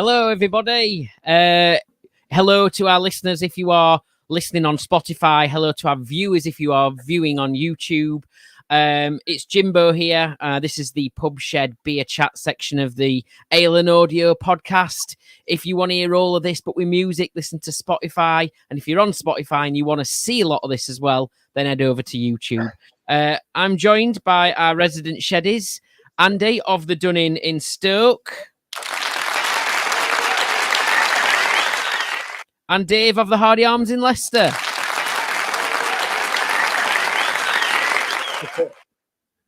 Hello, everybody. Hello to our listeners if you are listening on Spotify. Hello to our viewers if you are viewing on YouTube. It's Jimbo here. This is the Pub Shed Beer Chat section of the Ale and Audio podcast. If you want to hear all of this, but with music, listen to Spotify. And if you're on Spotify and you want to see a lot of this as well, then head over to YouTube. I'm joined by our resident Sheddies, Andy of the Dunning in Stoke. And Dave of the Hardy Arms in Leicester.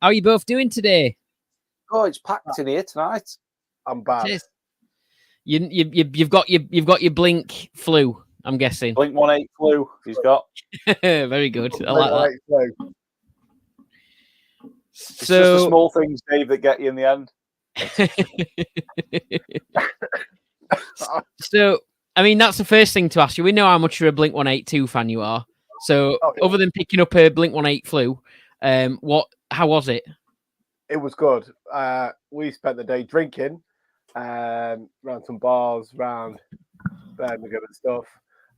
How are you both doing today? Oh, it's packed in here tonight. I'm bad. You've got your Blink flu, I'm guessing. Blink 1-8 flu he's got. Very good. I like that. Flu. It's just the small things, Dave, that get you in the end. So, I mean, that's the first thing to ask you. We know how much you're a Blink 182 fan you are. So, other than picking up a Blink 182 flu, how was it? It was good. We spent the day drinking, around some bars, around Birmingham and stuff.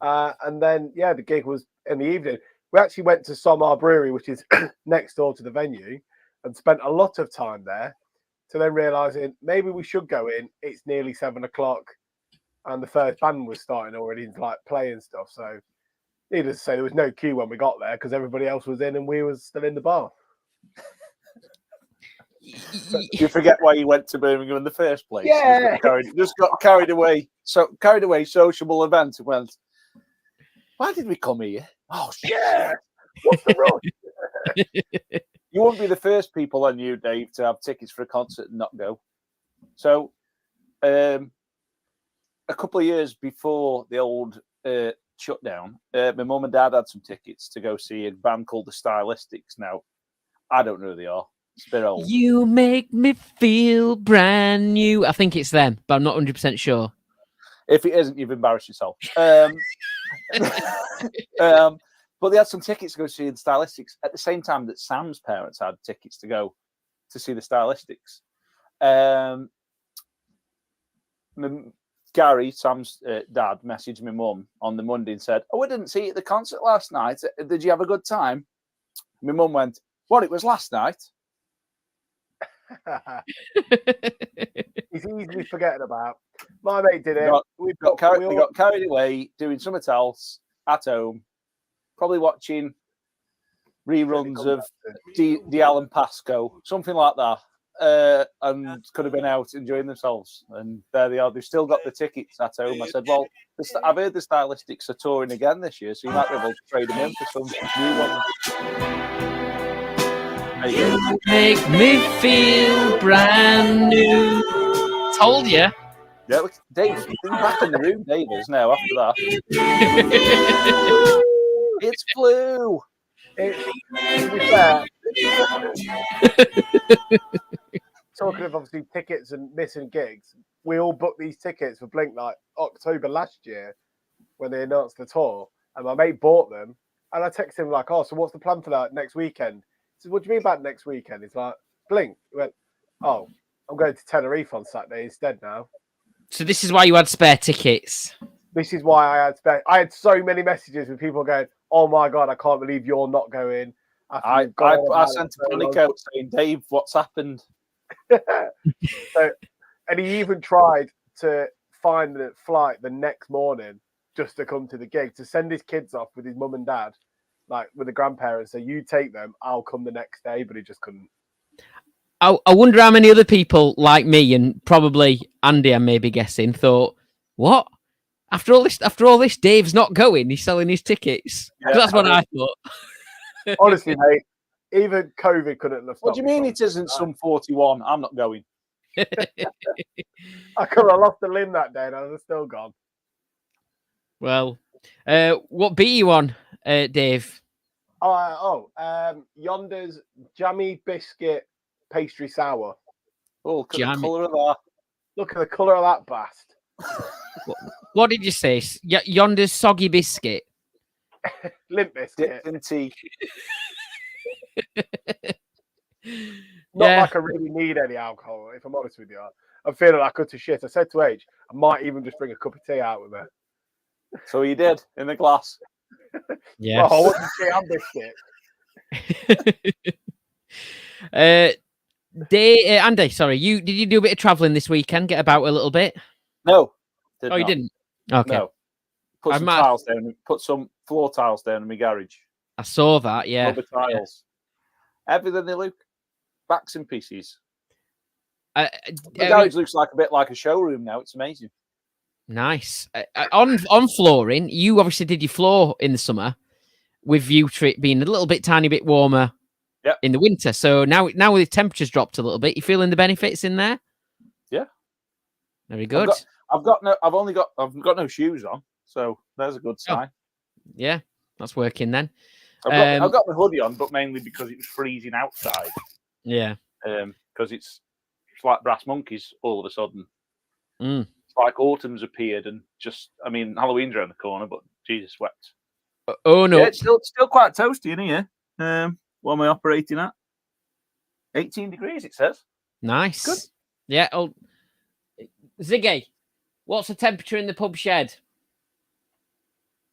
And then, the gig was in the evening. We actually went to Somar Brewery, which is next door to the venue, and spent a lot of time there. To then realising maybe we should go in. It's nearly 7 o'clock. And the first band was starting already to play and stuff. So, needless to say, there was no queue when we got there because everybody else was in and we was still in the bar. You forget why you went to Birmingham in the first place. Yeah, just got carried away. So carried away, sociable event. And went, why did we come here? Oh shit! What's the rush? You wouldn't be the first people I knew, Dave, to have tickets for a concert and not go. So, a couple of years before the old shutdown, my mum and dad had some tickets to go see a band called the Stylistics. Now, I don't know who they are. It's a bit old. You make me feel brand new. I think it's them, but I'm not 100% sure. If it isn't, you've embarrassed yourself. But they had some tickets to go see the Stylistics at the same time that Sam's parents had tickets to go to see the Stylistics. Gary, Sam's dad, messaged my mum on the Monday and said, "Oh, we didn't see you at the concert last night. Did you have a good time?" My mum went, "What, it was last night?" He's easily forgetting about. My mate did it. We got carried away doing something else at home, probably watching reruns of the Alan Pascoe, something like that. And could have been out enjoying themselves, and there they are. They've still got the tickets at home. I said, "Well, I've heard the Stylistics are touring again this year, so you might be able to trade them in for some new ones." You make me feel brand new. Told you. Yeah, look, Dave, he's back in the room. Dave is now after that. It's flu. To be fair, talking of obviously tickets and missing gigs, we all booked these tickets for Blink like October last year when they announced the tour, and my mate bought them. And I texted him like, "Oh, so what's the plan for that next weekend?" He said, "What do you mean about next weekend?" He's like, "Blink." He went, "Oh, I'm going to Tenerife on Saturday instead now." So this is why you had spare tickets. This is why I had spare. I had so many messages with people going, "Oh my god, I can't believe you're not going." I sent a panic out saying, "Dave, what's happened?" And he even tried to find the flight the next morning just to come to the gig, to send his kids off with his mum and dad, like with the grandparents. So you take them, I'll come the next day, but he just couldn't. I wonder how many other people like me, and probably Andy, I may be guessing, thought, "What? After all this, Dave's not going. He's selling his tickets." Yeah, that's what I thought. Honestly, mate, even COVID couldn't have stopped. What do you mean it isn't some 41? I'm not going. I could have lost a limb that day and I was still gone. Well, what beat you on, Dave? Yonder's jammy biscuit pastry sour. Oh, look at the colour of that. Look at the colour of that bast. What did you say? Yonder's soggy biscuit? Limp biscuit. Dipped in tea. Not like I really need any alcohol, if I'm honest with you. I'm feeling like utter shit. I said to H, I might even just bring a cup of tea out with me. So you did in the glass. Yes. Oh, I want the tea and biscuit. Andy, sorry, did you do a bit of travelling this weekend? Get about a little bit? No. You didn't? Okay. No. Put some tiles down. Put some floor tiles down in my garage. I saw that. Yeah. Rubber tiles. Everything they look. Backs and pieces. The garage looks like a bit like a showroom now. It's amazing. Nice. On flooring, you obviously did your floor in the summer with view to it being a little bit tiny bit warmer in the winter. So now with the temperatures dropped a little bit, you feeling the benefits in there? Yeah. Very good. I've got no shoes on, so there's a good sign. Yeah, that's working then. I've got my hoodie on, but mainly because it was freezing outside. Yeah. Because it's like brass monkeys all of a sudden. Mm. It's like autumn's appeared and Halloween's around the corner, but Jesus wept. Oh no. Yeah, it's still quite toasty in here. What am I operating at? 18 degrees, it says. Nice. Good. Yeah. Oh, Ziggy, what's the temperature in the pub shed?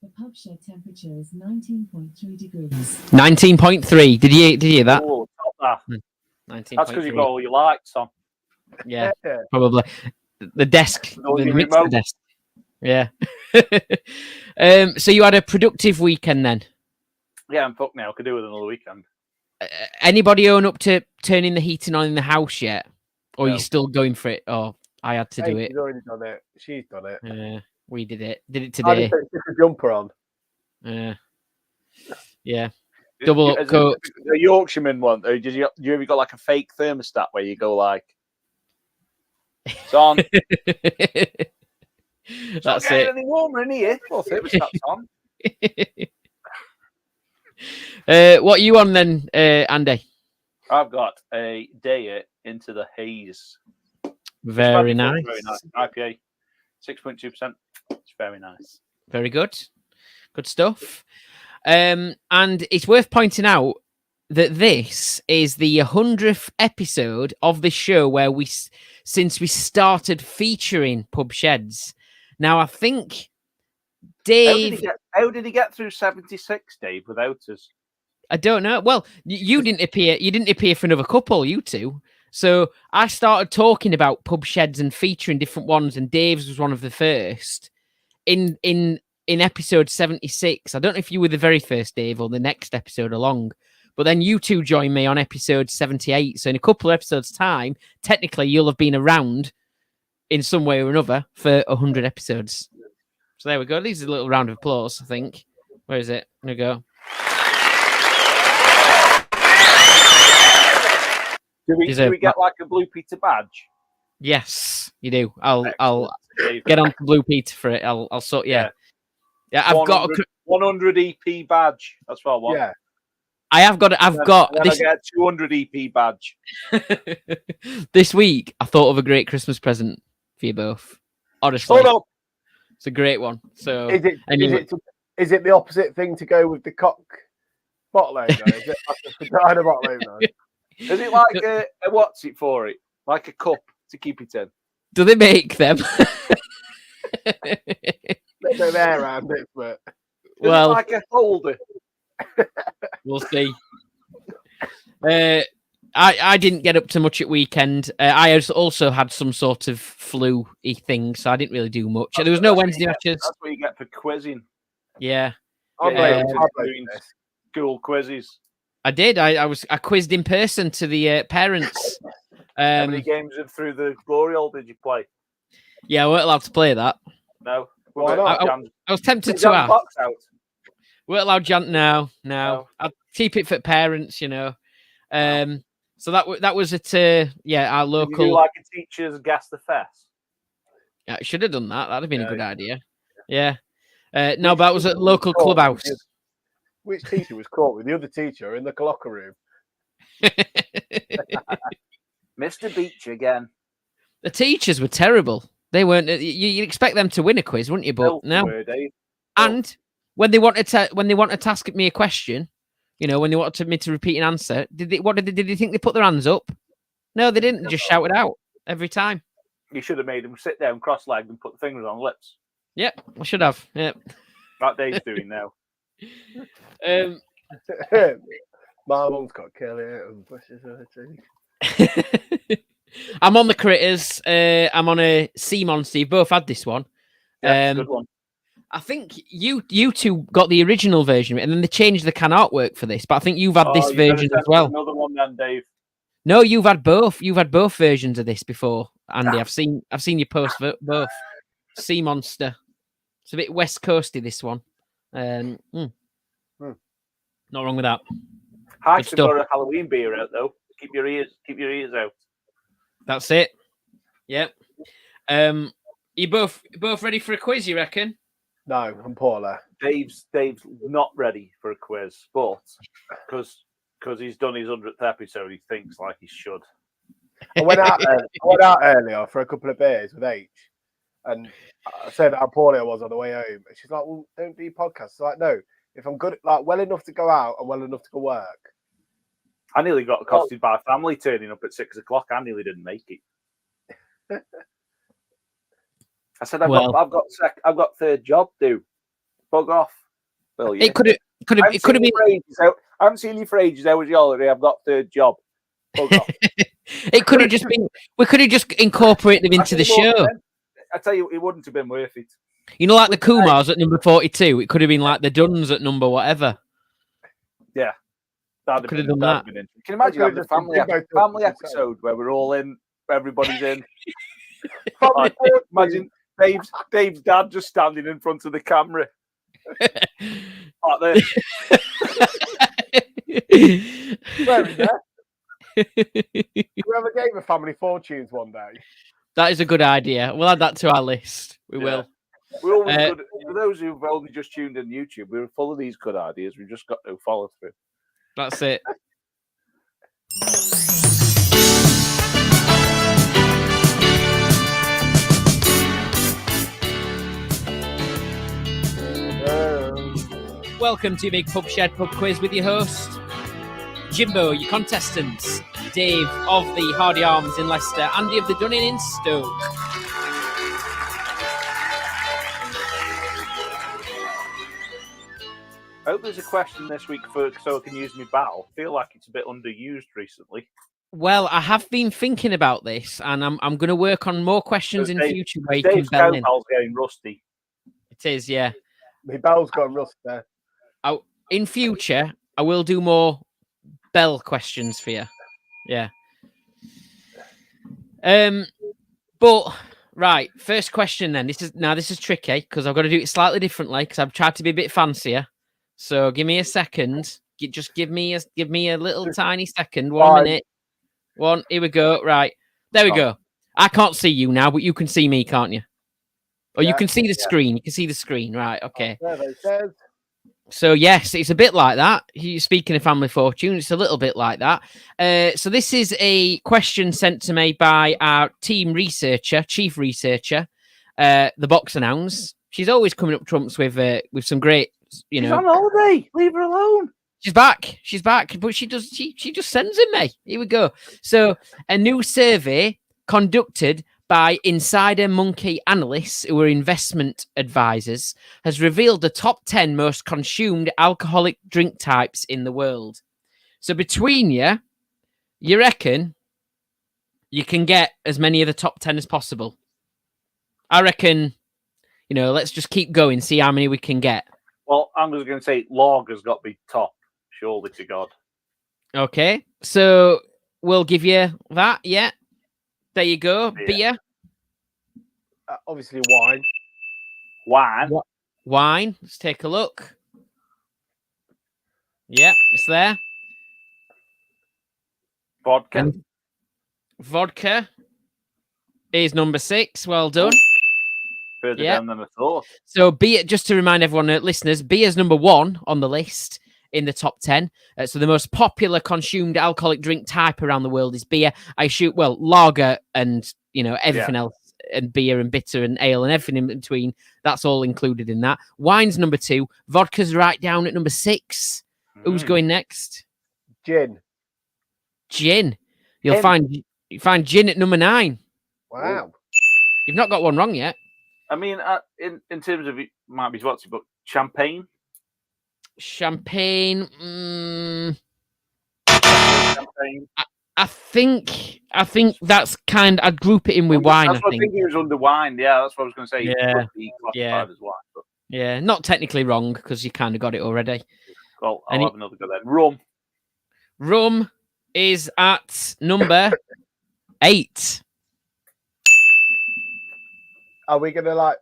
The pub shed temperature is 19.3 degrees. 19.3. Did you hear that? Oh, top that. 19.3. That's because you've got all your lights on. Yeah, probably. The desk. The mixer desk. Yeah. So you had a productive weekend then? Yeah, I'm fucked now. I could do with another weekend. Anybody own up to turning the heating on in the house yet? Or No. are you still going for it? Oh, I had to do it. She's already done it. She's done it. We did it. Did it I today. just took a jumper on. Yeah. Double up coat. The Yorkshireman one, or you ever got like a fake thermostat where you go like, it's on. It's That's not getting it. any warmer in here. Well, thermostat's on. What are you on then, Andy? I've got a day into the haze. Very nice. Very nice. IPA, 6.2%. It's very nice. Very good. Good stuff. And it's worth pointing out that this is the 100th episode of this show where since we started featuring pub sheds. Now, I think Dave... How did he get through 76, Dave, without us? I don't know. Well, you didn't appear. You didn't appear for another couple, you two. So I started talking about pub sheds and featuring different ones, and Dave's was one of the first in episode 76. I don't know if you were the very first, Dave, or the next episode along, but then you two joined me on episode 78. So in a couple of episodes' time, technically you'll have been around in some way or another for 100 episodes. So there we go. These are a little round of applause, I think. Where is it? There we go. Do we get like a Blue Peter badge? Yes, you do. I'll get on to Blue Peter for it. I'll sort. Yeah. I've got a 100 EP badge. That's what I want. Yeah. I've got this. I get a 200 EP badge. This week, I thought of a great Christmas present for you both. Honestly, Hold up. It's a great one. So, is it the opposite thing to go with the cock bottle opener? Is it like a vagina bottle opener? Is it like a what's it for it? Like a cup to keep it in? Do they make them? There's no air around it, but Is it like a holder? We'll see. I didn't get up to much at weekend. I also had some sort of flu-y thing, so I didn't really do much. There was no Wednesday matches. That's what you get for quizzing. Yeah. Doing school quizzes. I did. I quizzed in person to the parents. How many games through the glory hole did you play? Yeah, I weren't allowed to play that. No. I was tempted to ask. Box out. Weren't allowed Jan. No. I'll keep it for parents, you know. So that was at our local. Did you do like a teacher's guess the fest? Yeah, I should have done that. That'd have been a good idea. Yeah. No, but that was at local clubhouse. Which teacher was caught with the other teacher in the locker room? Mr. Beach again. The teachers were terrible. They weren't. You'd expect them to win a quiz, wouldn't you? But no. And when they wanted to ask me a question, you know, when they wanted me to repeat an answer, did they think they put their hands up? No, they didn't. Just shout it out every time. You should have made him sit down cross-legged and put the fingers on lips. Yep, I should have. Yep. That Dave's doing now. My mum's got curly hair and bushes her teeth. I'm on the Critters. I'm on a Sea Monster. You've both had this one. Yeah, good one. I think you two got the original version, and then they changed the can artwork for this. But I think you've had this version as well. Another one, then, Dave. No, you've had both. You've had both versions of this before, Andy. I've seen you post both. Sea Monster. It's a bit West Coasty, this one. Not wrong with that. Hard to got a Halloween beer out though. Keep your ears out. That's it. Yep. You both ready for a quiz, you reckon? No, I'm poorly. Dave's not ready for a quiz, but because he's done his 100th episode, he thinks like he should. I went out earlier for a couple of beers with H, and I said how poorly I was on the way home. And she's like, "Well, don't do podcasts." I'm like, no, if I'm good, like well enough to go out and well enough to go work. I nearly got accosted by a family turning up at 6 o'clock. I nearly didn't make it. I said, I've got third job, dude. Bug off. Well, yeah. It could have been. I haven't seen you for ages. How was your holiday? I've got third job. Bug off. It could have just been. We could have just incorporated them into the show. I tell you, it wouldn't have been worth it. You know, like the Kumars at number 42. It could have been like the Duns at number whatever. Yeah, could have done that. Can you imagine having a family episode where we're all in, everybody's in? Imagine Dave's dad just standing in front of the camera. Like this. Where is that? We have a game of Family Fortunes one day. That is a good idea. We'll add that to our list. We will. We're always good. For those who've only just tuned in YouTube, we're full of these good ideas. We've just got to follow through. That's it. Welcome to Big Pub Shed Pub Quiz with your host, Jimbo, your contestants, Dave of the Hardy Arms in Leicester, Andy of the Dunning in Stoke. I hope there's a question this week so I can use my battle. I feel like it's a bit underused recently. Well, I have been thinking about this, and I'm going to work on more questions in future where you can bell in. Dave's getting rusty. It is, yeah. My bell's got rust there. In future, I will do more bell questions for you. Yeah. But right, first question then. This is tricky because I've got to do it slightly differently because I've tried to be a bit fancier. So give me a second. Just give me a little tiny second. 1 minute. Here we go. Right. There we go. I can't see you now, but you can see me, can't you? Or you can see the screen. You can see the screen. Right. Okay. So yes, it's a bit like that. Speaking of Family Fortune, it's a little bit like that. So this is a question sent to me by our chief researcher, the Boxer Nouns. She's always coming up trumps with some great, She's on holiday. Leave her alone. She's back, but she just sends it me. Here we go. So a new survey conducted by Insider Monkey analysts who are investment advisors has revealed the top 10 most consumed alcoholic drink types in the world. So between you reckon you can get as many of the top 10 as possible? I reckon, let's just keep going, see how many we can get. Well, I'm just going to say lager's got to be top, surely to God. Okay, so we'll give you that, yeah. There you go. Beer. Obviously, Wine. Let's take a look. Yep, it's there. Vodka is number 6. Well done. Further down than I thought. So beer, just to remind everyone, listeners, beer's number 1 on the list in the top 10. So the most popular consumed alcoholic drink type around the world is beer. Lager and, everything else, and beer and bitter and ale and everything in between. That's all included in that. Wine's number 2. Vodka's right down at number 6. Who's going next? Gin. You'll find gin at number 9. Wow. You've not got one wrong yet. I mean, in terms of it might be what's it, but champagne. Champagne. Champagne. I think that's I'd group it in with wine. That's what I think it was under wine. Yeah, that's what I was going to say. Yeah, It could be classified as wine. But... Yeah, not technically wrong because you kind of got it already. Well, I'll have another go then. Rum. Rum is at number 8. Are we gonna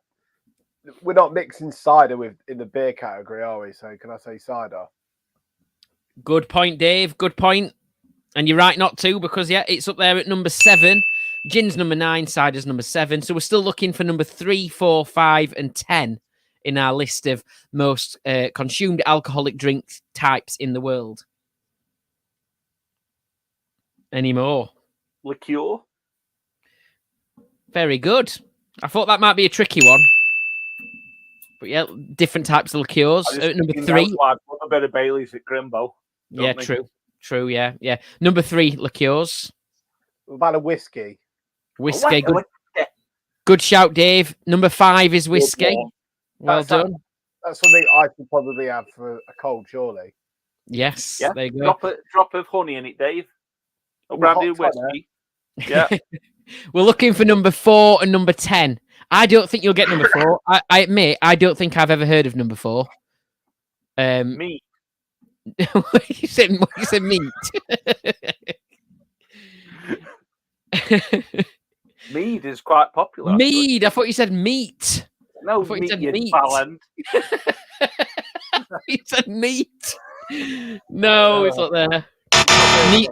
we're not mixing cider in the beer category, are we? So can I say cider? Good point, Dave. Good point. And you're right not to, because it's up there at number 7. Gin's number 9, cider's number 7. So we're still looking for number 3, 4, 5, and 10 in our list of most consumed alcoholic drink types in the world. Any more? Liqueur. Very good. I thought that might be a tricky one. But yeah, different types of liqueurs. Number 3. A bit of Bailey's at Grimbo. Yeah, true. Yeah. Number 3, liqueurs. What about a whiskey? Whiskey. Good shout, Dave. Number 5 is whiskey. Well done. That's something I could probably have for a cold, surely. Yes. Yeah. There you go. Drop of honey in it, Dave. A brandy whiskey. Yeah. We're looking for number 4 and number 10. I don't think you'll get number 4. I admit, I don't think I've ever heard of number 4. Meat. you said meat. Mead is quite popular. Mead. I thought you said meat. No, I thought meat, you said you meat. ballad. You said meat. No, it's not there. Meat.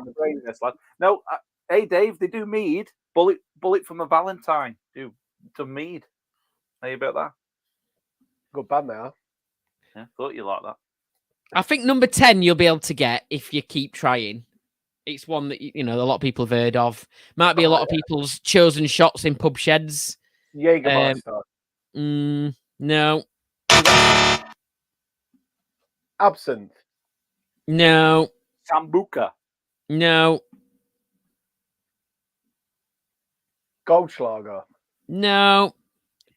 No, hey Dave, they do mead. Bullet from a Valentine. Do some mead. How you about that? Good band now. Yeah, thought you like that. I think number 10 you'll be able to get if you keep trying. It's one that a lot of people have heard of. Might be a lot of people's chosen shots in pub sheds. Jägermeister. No. Absinthe. No. Sambuca. No. Goldschlager. No.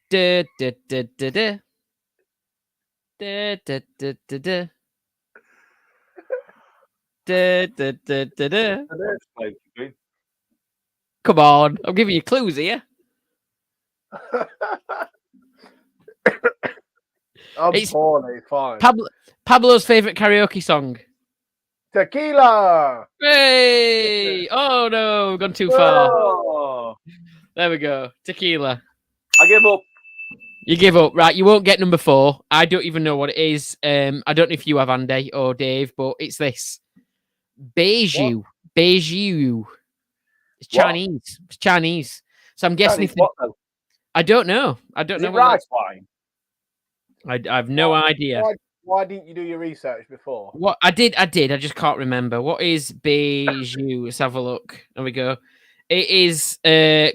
Da, da, da, da, da. Da, da, da, da, da. Da, da, da, da, da. Come on, I'm giving you clues here. It's poorly, fine. Pablo's favorite karaoke song. Tequila. Hey! Oh no, we've gone too far. Oh. There we go. Tequila. I give up. You give up, right? You won't get number 4. I don't even know what it is. I don't know if you have Andy or Dave, but it's this. Beiju. Beiju. It's Chinese. What? It's Chinese. So I'm guessing I don't know. I don't know. Rice wine? I have no idea. Why didn't you do your research before? What I did. I just can't remember. What is Beiju? Let's have a look. There we go. It is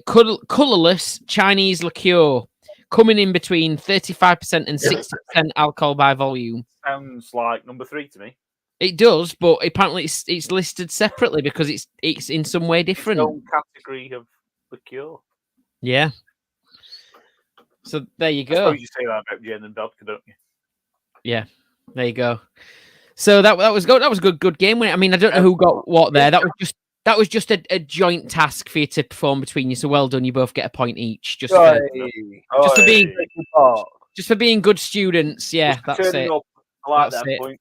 colorless Chinese liqueur, coming in between 35% and 60% alcohol by volume. Sounds like number 3 to me. It does, but apparently it's listed separately because it's in some way different. Its own category of liqueur. Yeah. So there you go. I suppose you say that about gin and vodka, don't you? Yeah. There you go. So that was good. That was a good game. I mean, I don't know who got what there. That was just a joint task for you to perform between you. So well done. You both get a point each. Just for being good students. Yeah, that's it. Up. I like that point.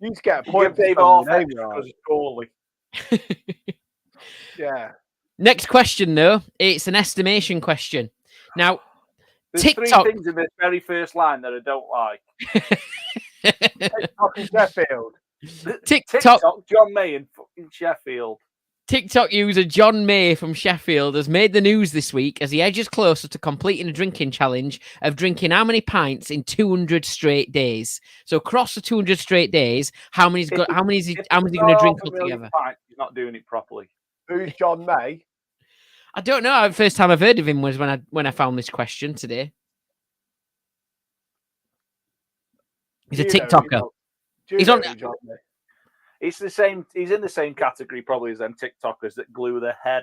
You just get a point. Give Dave off because it's poorly. Yeah. Next question, though. It's an estimation question. Now, there's TikTok... 3 things in this very first line that I don't like. TikTok in Sheffield. TikTok, John May in fucking Sheffield. TikTok user John May from Sheffield has made the news this week as he edges closer to completing a drinking challenge of drinking how many pints in 200 straight days. So across the 200 straight days, how many is he going to drink altogether? He's not doing it properly. Who's John May? I don't know. The first time I've heard of him was when I found this question today. He's a TikToker. He's on. It's the same. He's in the same category probably as them TikTokers that glue their head.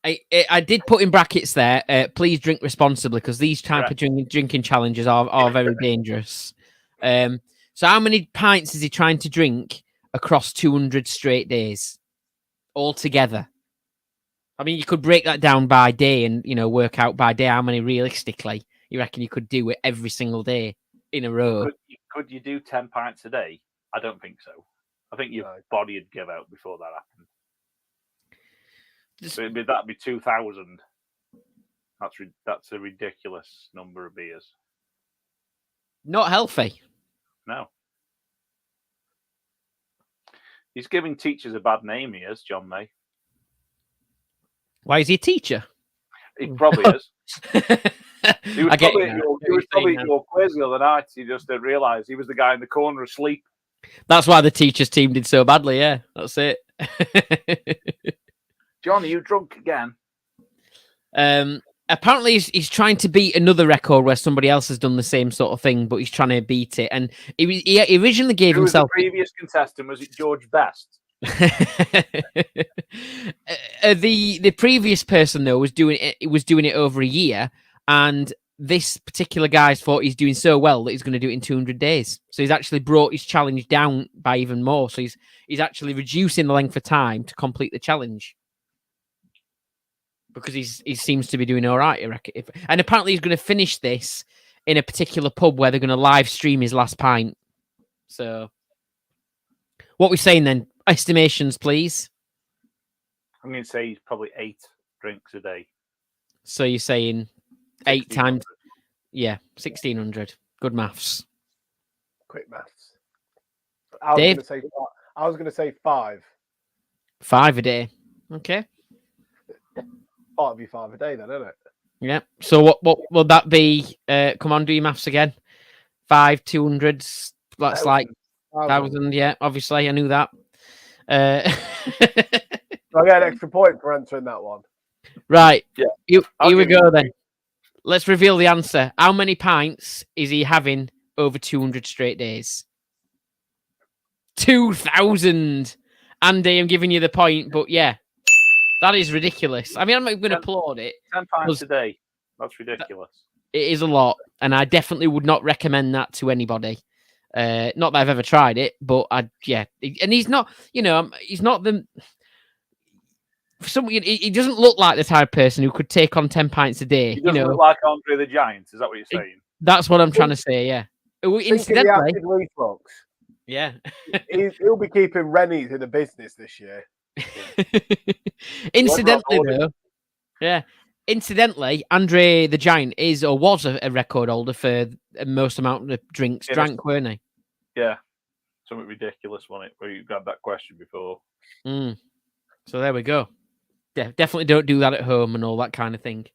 I did put in brackets there. Please drink responsibly because these type of drinking challenges are very dangerous. So how many pints is he trying to drink across 200 straight days altogether? I mean, you could break that down by day and work out by day how many realistically you reckon you could do it every single day in a row. Could you do 10 pints a day? I don't think so. I think your body would give out before that happened. So that'd be 2,000. That's a ridiculous number of beers. Not healthy. No. He's giving teachers a bad name, he is, John May. Why is he a teacher? He probably is. He was probably at your quiz the other night. He just didn't realise he was the guy in the corner asleep. That's why the teachers team did so badly, yeah. That's it. John, are you drunk again? Apparently he's trying to beat another record where somebody else has done the same sort of thing, but he's trying to beat it. And he originally gave himself. The previous contestant, was it George Best? The previous person though was doing it over a year, and this particular guy's thought he's doing so well that he's going to do it in 200 days. So he's actually brought his challenge down by even more. So he's actually reducing the length of time to complete the challenge. Because he seems to be doing all right, I reckon. And apparently he's going to finish this in a particular pub where they're going to live stream his last pint. So, what we're saying then? Estimations, please. I'm going to say he's probably 8 drinks a day. So you're saying 8 times? Yeah, 1,600. Good maths. Quick maths. I was going to say 5. 5 a day. Okay. Might be 5 a day then, isn't it? Yeah. So what will that be? Come on, do your maths again. 5 200s. That's like 1,000. Yeah, obviously I knew that. I get an extra point for answering that one. Right. Yeah. Here we go then. Let's reveal the answer. How many pints is he having over 200 straight days? 2,000. Andy, I'm giving you the point, but yeah. That is ridiculous. I mean, I'm not going to applaud it. 10 pints a day. That's ridiculous. It is a lot, and I definitely would not recommend that to anybody. Not that I've ever tried it, but and he's not. He's not the. He doesn't look like the type of person who could take on 10 pints a day. He doesn't look like Andre the Giant. Is that what you're saying? That's what I'm trying to say. Yeah. Incidentally, reflux. Yeah. He'll be keeping Rennies in the business this year. Incidentally, though, Andre the Giant is or was a record holder for the most amount of drinks drank, weren't he? Yeah, something ridiculous, wasn't it? Where you got that question before. So there we go. Definitely don't do that at home and all that kind of thing.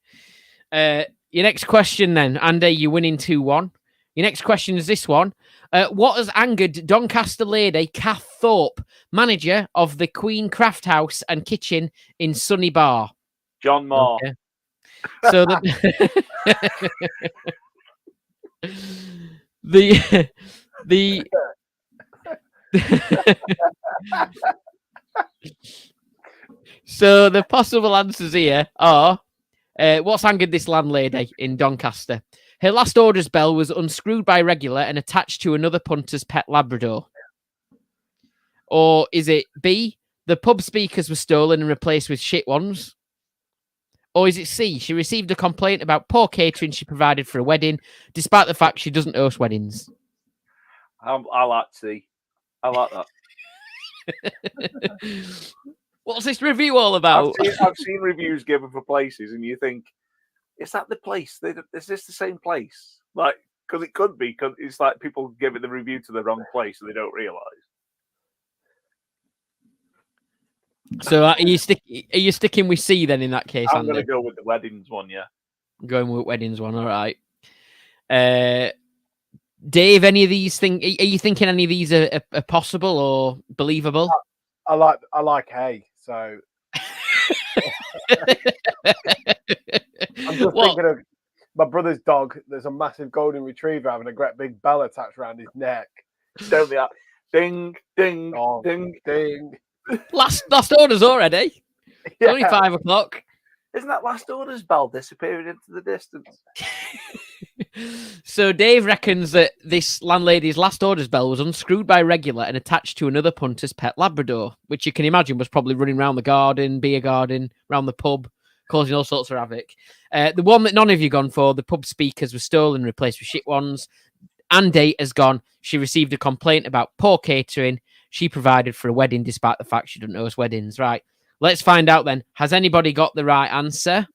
Your next question, then, Andy, you're winning 2-1. Your next question is this one. What has angered Doncaster lady Kath Thorpe, manager of the Queen Craft House and Kitchen in Sunny Bar? John Moore. Okay. So so the possible answers here are what's angered this landlady in Doncaster? Her last order's bell was unscrewed by regular and attached to another punter's pet Labrador. Or is it B, the pub speakers were stolen and replaced with shit ones? Or is it C, she received a complaint about poor catering she provided for a wedding, despite the fact she doesn't host weddings? I like C. I like that. What's this review all about? I've seen reviews given for places, and you think, is that the place? Is this the same place? Like, because it could be, because it's like people giving the review to the wrong place and they don't realise. So are you sticking with C then in that case? I'm going to go with the weddings one, yeah. Going with weddings one, all right. Dave, any of these things? Are you thinking any of these are possible or believable? I like hay, so I'm just thinking of my brother's dog. There's a massive golden retriever having a great big bell attached around his neck. Don't be ding, ding, oh, ding, ding. Last orders already. Yeah. Only 5 o'clock. Isn't that last order's bell disappearing into the distance? So Dave reckons that this landlady's last orders bell was unscrewed by regular and attached to another punter's pet Labrador, which you can imagine was probably running around the garden, beer garden, around the pub, causing all sorts of havoc. The one that none of you gone for, the pub speakers were stolen and replaced with shit ones. And date has gone. She received a complaint about poor catering she provided for a wedding, despite the fact she doesn't host weddings. Right. Let's find out then. Has anybody got the right answer?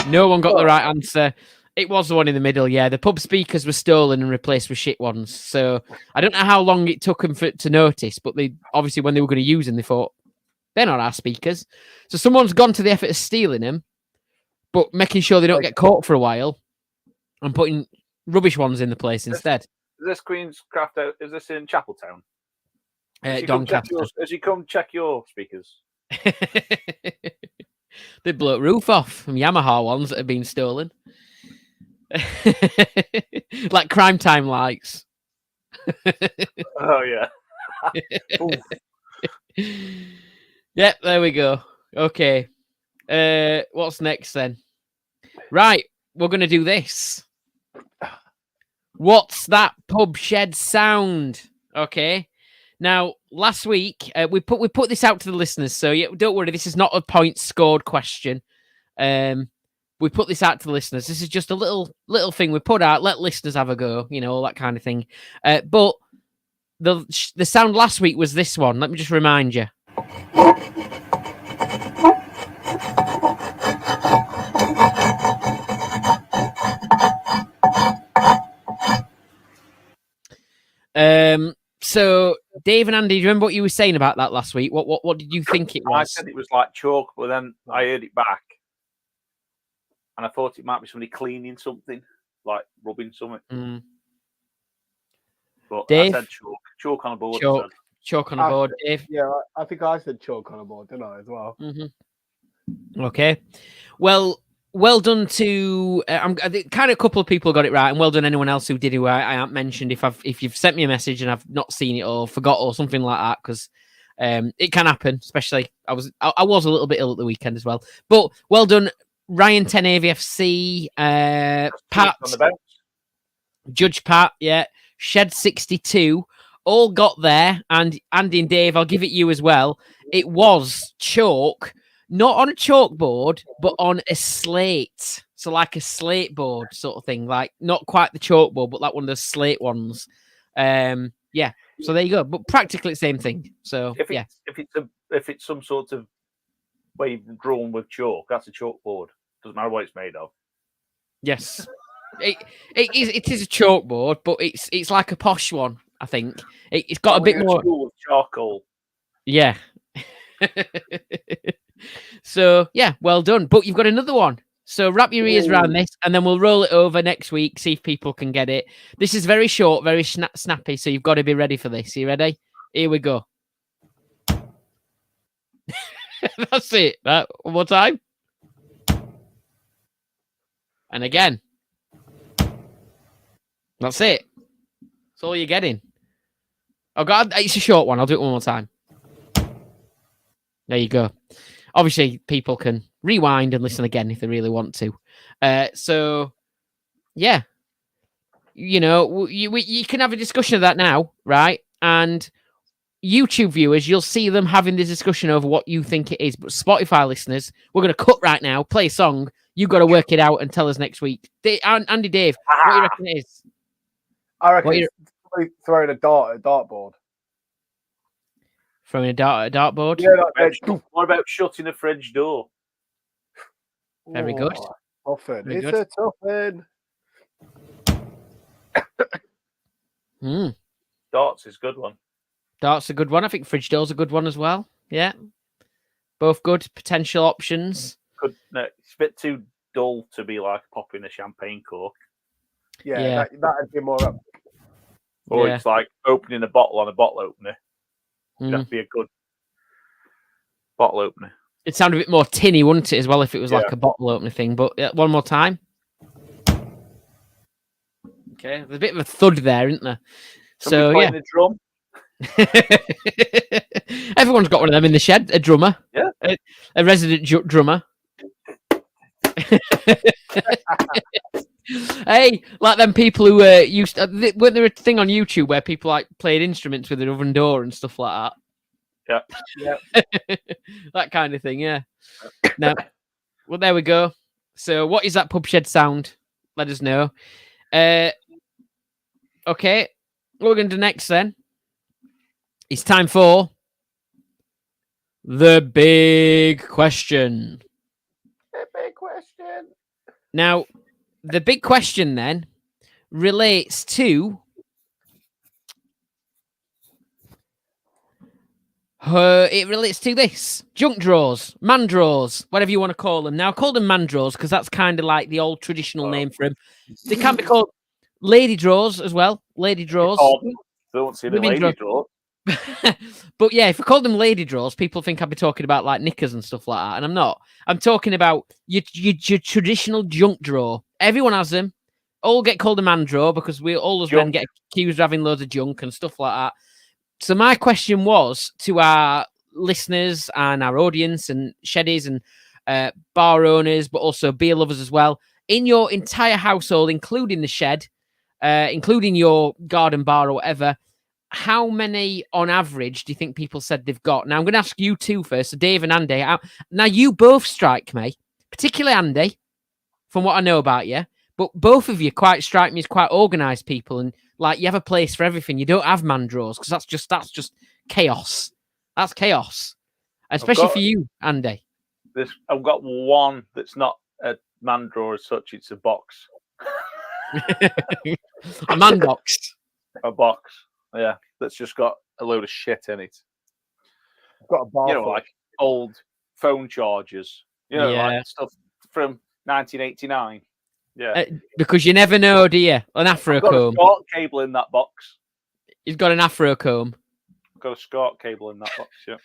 No one got the right answer. It was the one in the middle, yeah. The pub speakers were stolen and replaced with shit ones. So I don't know how long it took them to notice, but they obviously when they were going to use them, they thought, they're not our speakers. So someone's gone to the effort of stealing them, but making sure they don't get caught for a while and putting rubbish ones in the place instead. Is this Queen's Craft out? Is this in Chapeltown? Doncaster. Has he come check your speakers? They blew the roof off from Yamaha ones that have been stolen. Like crime time lights. Oh, yeah. Yep, there we go. Okay. What's next then? Right, we're going to do this. What's that pub shed sound? Okay. Now, last week we put this out to the listeners, so yeah, don't worry. This is not a point scored question. We put this out to the listeners. This is just a little thing we put out. Let listeners have a go, all that kind of thing. But the sound last week was this one. Let me just remind you. So Dave and Andy, do you remember what you were saying about that last week? What did you think it was? I said it was like chalk, but then I heard it back, and I thought it might be somebody cleaning something, like rubbing something. But Dave? I said chalk on a board. Chalk on a board, Dave. Yeah, I think I said chalk on a board, didn't I, as well? Mm-hmm. Okay. Well done to kind of a couple of people got it right, and well done anyone else who did who I haven't mentioned. If you've sent me a message and I've not seen it or forgot or something like that, because it can happen. Especially I was a little bit ill at the weekend as well. But well done, Ryan 10 AVFC, Pat, Judge Pat, yeah, Shed 62, all got there, and Andy and Dave, I'll give it you as well. It was chalk. Not on a chalkboard, but on a slate. So like a slate board sort of thing. Like not quite the chalkboard, but like one of those slate ones. Yeah. So there you go. But practically the same thing. So if it's some sort of way drawn with chalk, that's a chalkboard. Doesn't matter what it's made of. Yes. It is a chalkboard, but it's like a posh one, I think. It's got a bit more charcoal. Yeah. So yeah, well done. But you've got another one. So wrap your ears around this, and then we'll roll it over next week. See if people can get it. This is very short, very snappy. So you've got to be ready for this. Are you ready? Here we go. That's it. One more time. And again. That's it. That's all you're getting. Oh God, it's a short one. I'll do it one more time. There you go. Obviously, people can rewind and listen again if they really want to. So, yeah. You can have a discussion of that now, right? And YouTube viewers, you'll see them having this discussion over what you think it is. But Spotify listeners, we're going to cut right now, play a song. You've got to work it out and tell us next week. Andy, Dave, what do you reckon it is? I reckon it's throwing a dartboard. Throwing a dartboard? Yeah, what about shutting a fridge door? Very good. Toughen. Very It's good. a toughen. Darts is a good one. Dart's a good one. I think fridge door's a good one as well. Yeah. Both good potential options. No, it's a bit too dull to be like popping a champagne cork. Yeah. That'd be more up. Or it's like opening a bottle on a bottle opener. It'd have to be a good bottle opener. It'd sound a bit more tinny, wouldn't it, as well, if it was like a bottle opener thing. But one more time. Okay, there's a bit of a thud there, isn't there? Somebody's playing the drum. Everyone's got one of them in the shed. A drummer. Yeah. A resident drummer. Hey, like them people who used to, weren't there a thing on YouTube where people like played instruments with an oven door and stuff like Yeah. that? That kind of thing, yeah. No. Well, there we go. So, what is that pub shed sound? Let us know. Okay. What we're going to do next then? It's time for the big question. A big question. Now, the big question then relates to this junk drawers, man drawers, whatever you want to call them. Now, I call them man drawers because that's kind of like the old traditional name for them. They can be called lady drawers as well. Lady drawers. Don't see the Women lady drawer. But yeah, if I call them lady drawers, people think I'd be talking about like knickers and stuff like that, and I'm not. I'm talking about your traditional junk drawer. Everyone has them. All get called a man drawer because we all as men get accused of having loads of junk and stuff like that. So my question was to our listeners and our audience and Sheddies and bar owners, but also beer lovers as well, in your entire household, including the shed, including your garden bar or whatever, how many on average do you think people said they've got? Now, I'm going to ask you two first, so Dave and Andy. Now, you both strike me, particularly Andy, from what I know about you, but both of you quite strike me as quite organised people, and like you have a place for everything. You don't have man drawers because that's just chaos. That's chaos, especially for you, Andy. I've got one that's not a man drawer as such. It's a box. A man box. A box. Yeah, that's just got a load of shit in it. I've got a bar, like old phone chargers. Like stuff from 1989. Yeah, because you never know, do you? An afro comb. Got a SCART cable in that box. He's got an afro comb. Got a SCART cable in that box. Yeah.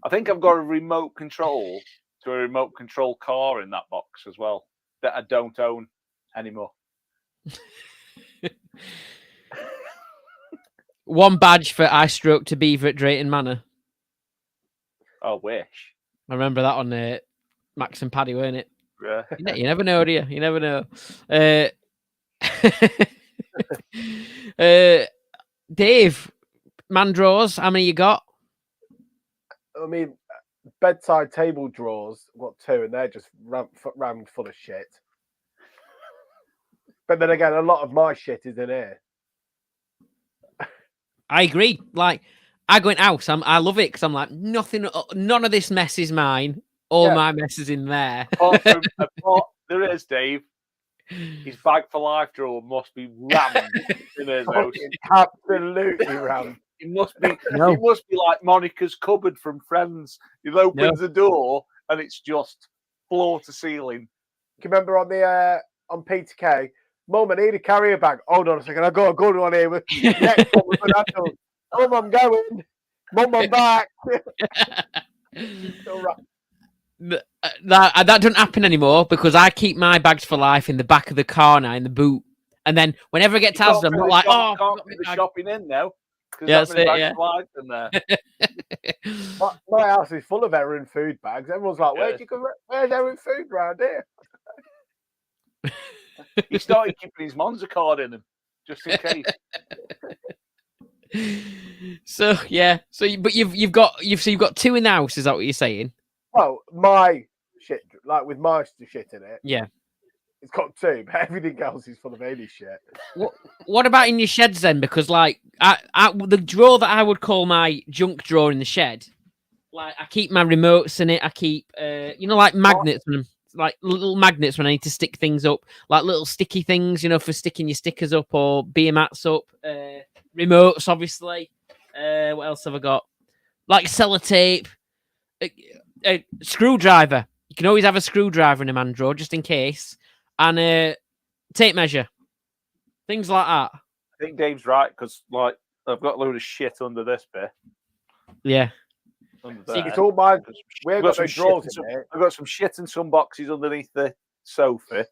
I think I've got a remote control to a remote control car in that box as well that I don't own anymore. One badge for I stroke to Beaver at Drayton Manor. I wish. I remember that on Max and Paddy, weren't it? Yeah. You never know, do you? You never know. Dave, man drawers, how many you got? I mean, bedside table drawers, I've got two, and they're just rammed full of shit. But then again, a lot of my shit is in here. I agree. Like, I go in house, I love it because I'm like, none of this mess is mine. All my mess is in there. There is, Dave. His bag for life drawer must be rammed in his house. Absolutely rammed. It must be. No. It must be like Monica's cupboard from Friends. He opens the door and it's just floor to ceiling. Do you remember on Peter K? Mum, I need a carrier bag. Hold on a second. I've got a good one here. Next one with an adult. Mum, I'm going. Mum, I'm back. That doesn't happen anymore because I keep my bags for life in the back of the car now, in the boot. And then whenever I get tired, I'm not like, can't be the shopping in now. Yeah, that's it, yeah. In there. my house is full of Erin food bags. Everyone's like, where's Erin food around here? He started keeping his Monza card in them just in case. So yeah, but you've got two in the house. Is that what you're saying? Well, my shit, like with my shit in it. Yeah, it's got two, but everything else is full of alien shit. What about in your sheds then? Because like the drawer that I would call my junk drawer in the shed, like I keep my remotes in it. I keep like magnets like little magnets when I need to stick things up, like little sticky things, for sticking your stickers up or beer mats up. Remotes, obviously. What else have I got? Like sellotape, a screwdriver. You can always have a screwdriver in a man drawer just in case, and a tape measure, things like that. I think Dave's right because like I've got a load of shit under this bit. Yeah. It's all mine. We've got no drawers in there. I've got some shit and some boxes underneath the sofa.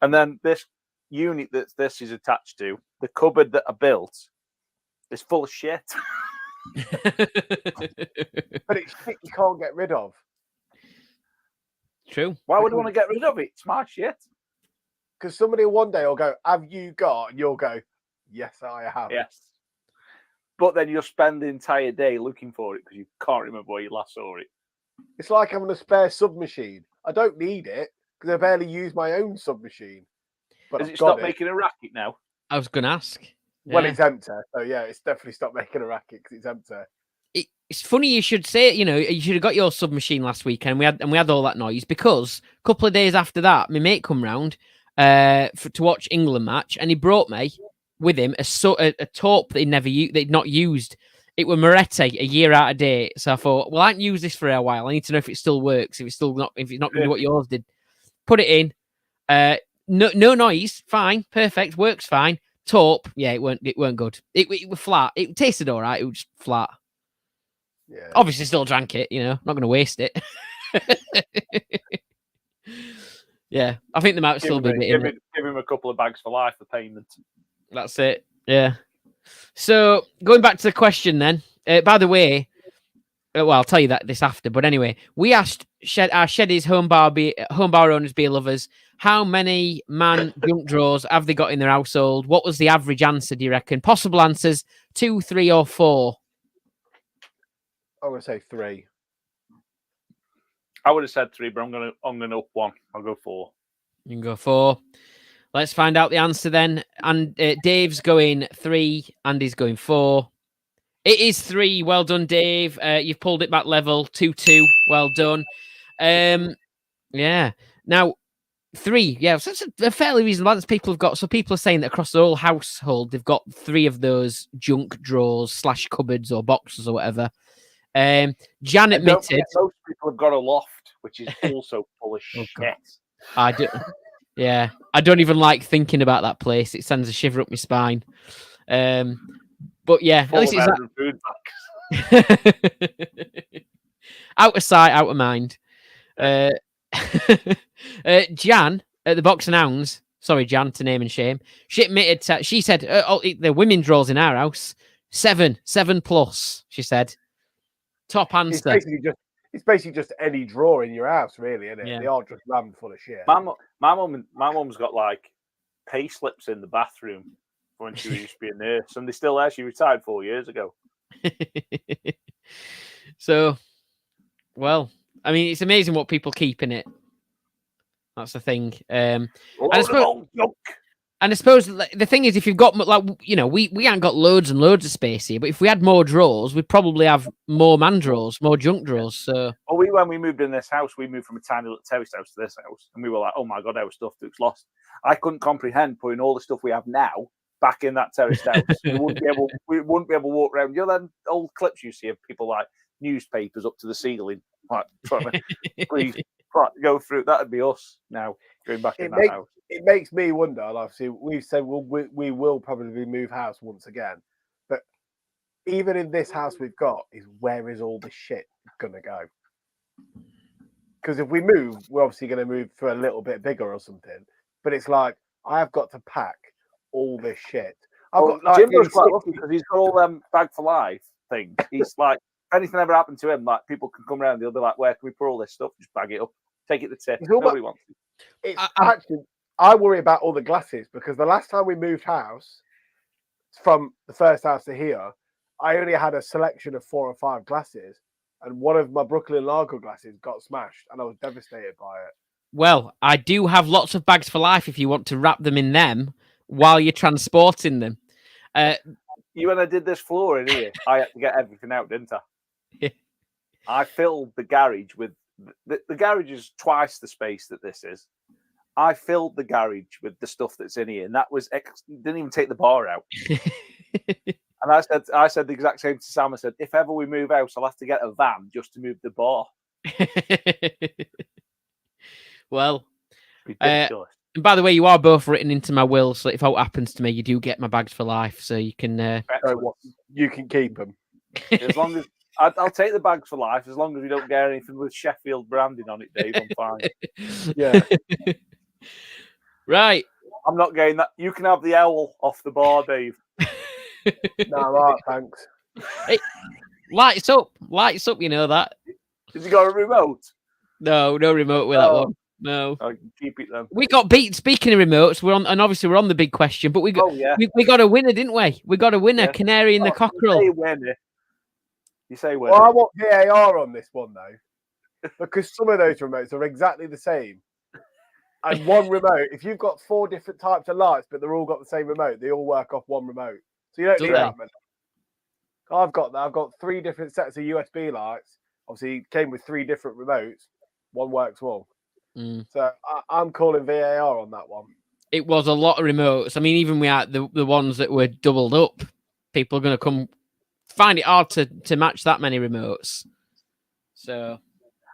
And then this unit that this is attached to, the cupboard that I built, It's full of shit. But it's shit you can't get rid of. True. Why would I want to get rid of it? It's my shit. Because somebody one day will go, "Have you got?" And you'll go, "Yes, I have." Yes. But then you'll spend the entire day looking for it because you can't remember where you last saw it. It's like having a spare submachine. I don't need it because I barely use my own submachine. But Has I've it got stopped it. making a racket now? I was going to ask. Well, Yeah. it's empty. So yeah, it's definitely stopped making a racket because it's empty. It's funny you should say it. You know, you should have got your submachine last weekend. We had all that noise because a couple of days after that, my mate come round to watch England match, and he brought me with him a taupe that they'd not used. It were Moretti, a year out of date. So I thought, well, I haven't used this for a while. I need to know if it still works. If it's not going to do what yours did, put it in. No noise, fine, perfect, works fine. Taupe, yeah, it weren't good. It was flat. It tasted all right. It was just flat. Yeah. Obviously, still drank it. You know, not going to waste it. Yeah, I think there might still be a bit in it. Give him a couple of bags for life for payment. That's it. Yeah. So going back to the question, then. By the way, well, I'll tell you that this after. But anyway, we asked our Sheddie's home bar owners, beer lovers, how many man junk drawers have they got in their household? What was the average answer? Do you reckon? Possible answers: 2, 3, or 4. I'm gonna say 3. I would have said 3, but I'm gonna up 1. I'll go 4. You can go 4. Let's find out the answer then. And Dave's going 3. Andy's going 4. It is 3. Well done, Dave. You've pulled it back level. 2-2. Well done. Yeah. Now, 3. Yeah, so that's a fairly reasonable answer. People have got. So people are saying that across the whole household, they've got 3 of those junk drawers / cupboards or boxes or whatever. Jan admitted most people have got a loft, which is also full of shit. I do. Yeah, I don't even like thinking about that place. It sends a shiver up my spine. But yeah, Full at least of it's food bags. out of sight, out of mind. Jan at the Box and Hounds. Sorry, Jan, to name and shame. She admitted. She said the women draws in our house 7+. She said. Top answer. It's basically just any drawer in your house, really, isn't it? Yeah. They are just rammed full of shit. My mum's got like pay slips in the bathroom when she used to be a nurse, and they're still there. She retired 4 years ago. So, well, I mean, it's amazing what people keep in it. That's the thing. And I suppose the thing is, if you've got, like, you know, we ain't got loads and loads of space here, but if we had more drawers, we'd probably have more man drawers, more junk drawers. So, well, when we moved in this house, we moved from a tiny little terrace house to this house, and we were like, "Oh my god, our stuff looks lost." I couldn't comprehend putting all the stuff we have now back in that terraced house. we wouldn't be able to walk around. You know, them old clips you see of people like newspapers up to the ceiling, like trying to breathe, go through. That'd be us now going back in that house. It makes me wonder. And obviously, we've said we will probably move house once again, but even in this house we've got, is where is all the shit gonna go? Because if we move, we're obviously going to move for a little bit bigger or something. But it's like I have got to pack all this shit. Jimbo's quite lucky because he's got all them bag for life things. He's like, if anything ever happened to him, like people can come around, they'll be like, "Where can we put all this stuff? Just bag it up, take it to tip." Nobody wants it. Actually, I worry about all the glasses because the last time we moved house from the first house to here, I only had a selection of 4 or 5 glasses, and one of my Brooklyn Lager glasses got smashed, and I was devastated by it. well, I do have lots of bags for life if you want to wrap them in them while you're transporting them. When I did this floor in here, I had to get everything out, didn't I? Yeah. I filled the garage with the garage is twice the space that this is. I filled the garage with the stuff that's in here, and that was didn't even take the bar out. And I said the exact same to Sam. I said, if ever we move house, I'll have to get a van just to move the bar. Well, ridiculous. and by the way, you are both written into my will, so if what happens to me, you do get my bags for life. So you can. You can keep them. As long as I'll take the bags for life, as long as we don't get anything with Sheffield branding on it, Dave. I'm fine. Yeah. Right. I'm not getting that. You can have the owl off the bar, Dave. No, I'm all right, thanks. Lights up. You know that. Has he got a remote? No remote with that one. No. I can keep it then. We got beat. Speaking of remotes, we're on the big question, but we got we got a winner, didn't we? We got a winner, Yeah. Canary in the Cockerel. You say winner. Well, I want VAR on this one though, because some of those remotes are exactly the same. And one remote, if you've got 4 different types of lights, but they're all got the same remote, they all work off one remote. So you don't need that many. I've got that. I've got 3 different sets of USB lights. Obviously, it came with 3 different remotes. One works well. So I'm calling VAR on that one. It was a lot of remotes. I mean, even we had the ones that were doubled up. People are going to come find it hard to match that many remotes. So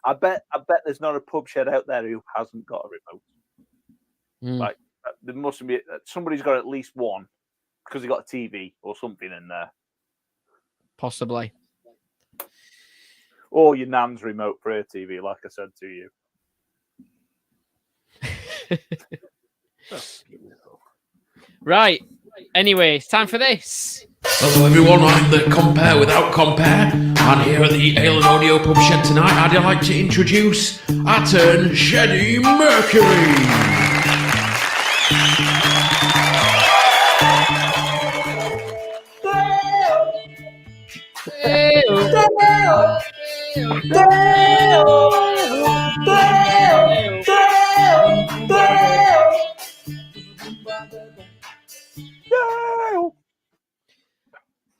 I bet there's not a pub shed out there who hasn't got a remote. Like there must be somebody's got at least one because they got a TV or something in there. Possibly. Or your nan's remote for her TV, like I said to you. Right. Anyway, it's time for this. Hello everyone, I'm the Compare Without Compare, and here at the Ale and Audio Pub Shed tonight, I'd like to introduce our turn, Sheddie Mercury.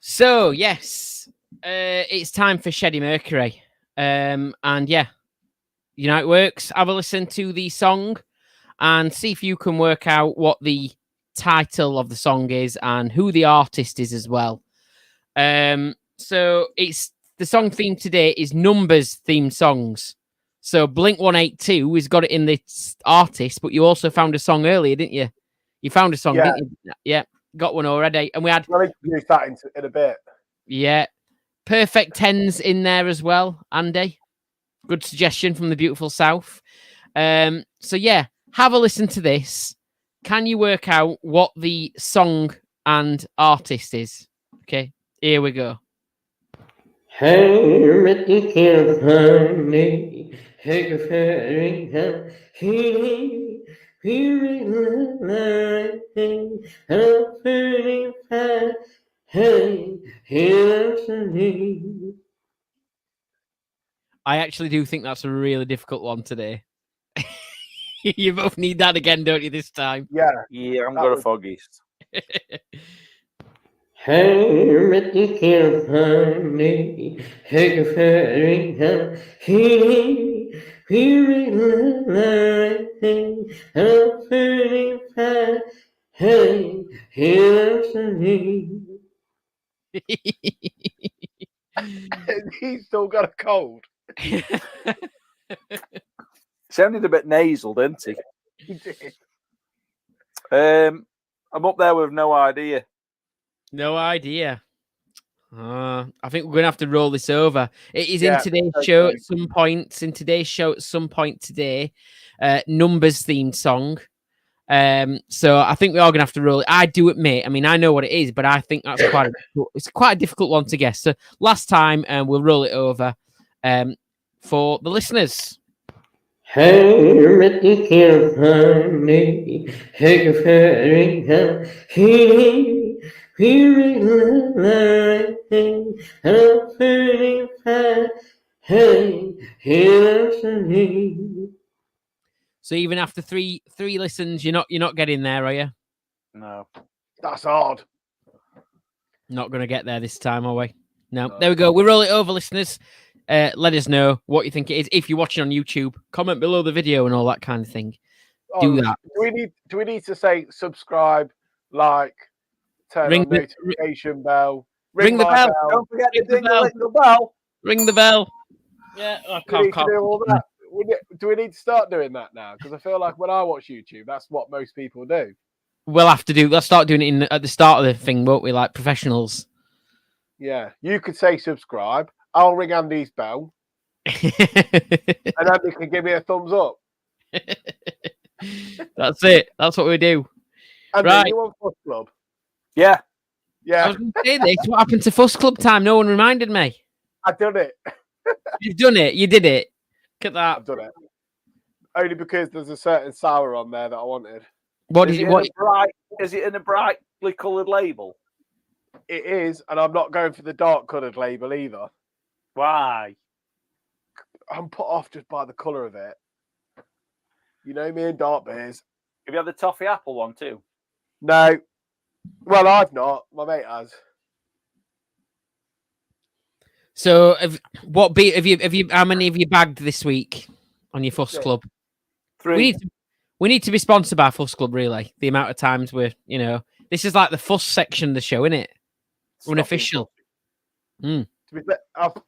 So yes, it's time for Sheddie Mercury, and yeah, you know it works. Have a listen to the song and see if you can work out what the title of the song is and who the artist is as well. So it's the song theme today is Numbers themed songs. So Blink 182 has got it in the artist, but you also found a song earlier, didn't you? You found a song, didn't you? Yeah. Got one already, and we had. I'll introduce that in a bit. Yeah, Perfect Tens in there as well, Andy. Good suggestion from the beautiful South. So yeah, have a listen to this. Can you work out what the song and artist is? Okay, here we go. I actually do think that's a really difficult one today. You both need that again, don't you, this time? Yeah. Yeah, I'm got a foggiest. He's still got a cold. Sounded a bit nasal, didn't he? He did. I'm up there with no idea. No idea. I think we're going to have to roll this over. It is in today's show at some point. In today's show at some point today, Numbers themed song. So I think we are going to have to roll it. I do admit, I mean, I know what it is, but I think that's quite a difficult one to guess. So last time, we'll roll it over for the listeners. So even after three listens, you're not getting there, are you? No. That's hard. Not going to get there this time, are we? No. There we go. We roll it over, listeners. Let us know what you think it is. If you're watching on YouTube, comment below the video and all that kind of thing. Do that. Do we need to say subscribe, like, turn on notification bell, ring the bell. Don't forget to ring the bell. Ring the bell. Yeah, I can't. Do all that. Do we need to start doing that now? Because I feel like when I watch YouTube, that's what most people do. Let's start doing it at the start of the thing, won't we? Like professionals. Yeah, you could say subscribe. I'll ring Andy's bell, and Andy can give me a thumbs up. That's it. That's what we do. Andy, right. You want Foot Club? Yeah. Yeah, was going to say this. What happened to Fuss Club time? No one reminded me. I've done it. You've done it. You did it. Look at that. I've done it. Only because there's a certain sour on there that I wanted. What Is did it you? What? is it in a brightly coloured label? It is, and I'm not going for the dark coloured label either. Why? I'm put off just by the colour of it. You know me and dark beers. Have you had the toffee apple one too? No. Well, I've not. My mate has. So, have you? How many have you bagged this week on your Fuss Club? 3. We need to be sponsored by Fuss Club. Really, the amount of times this is like the fuss section of the show, isn't it? Unofficial. To be fair,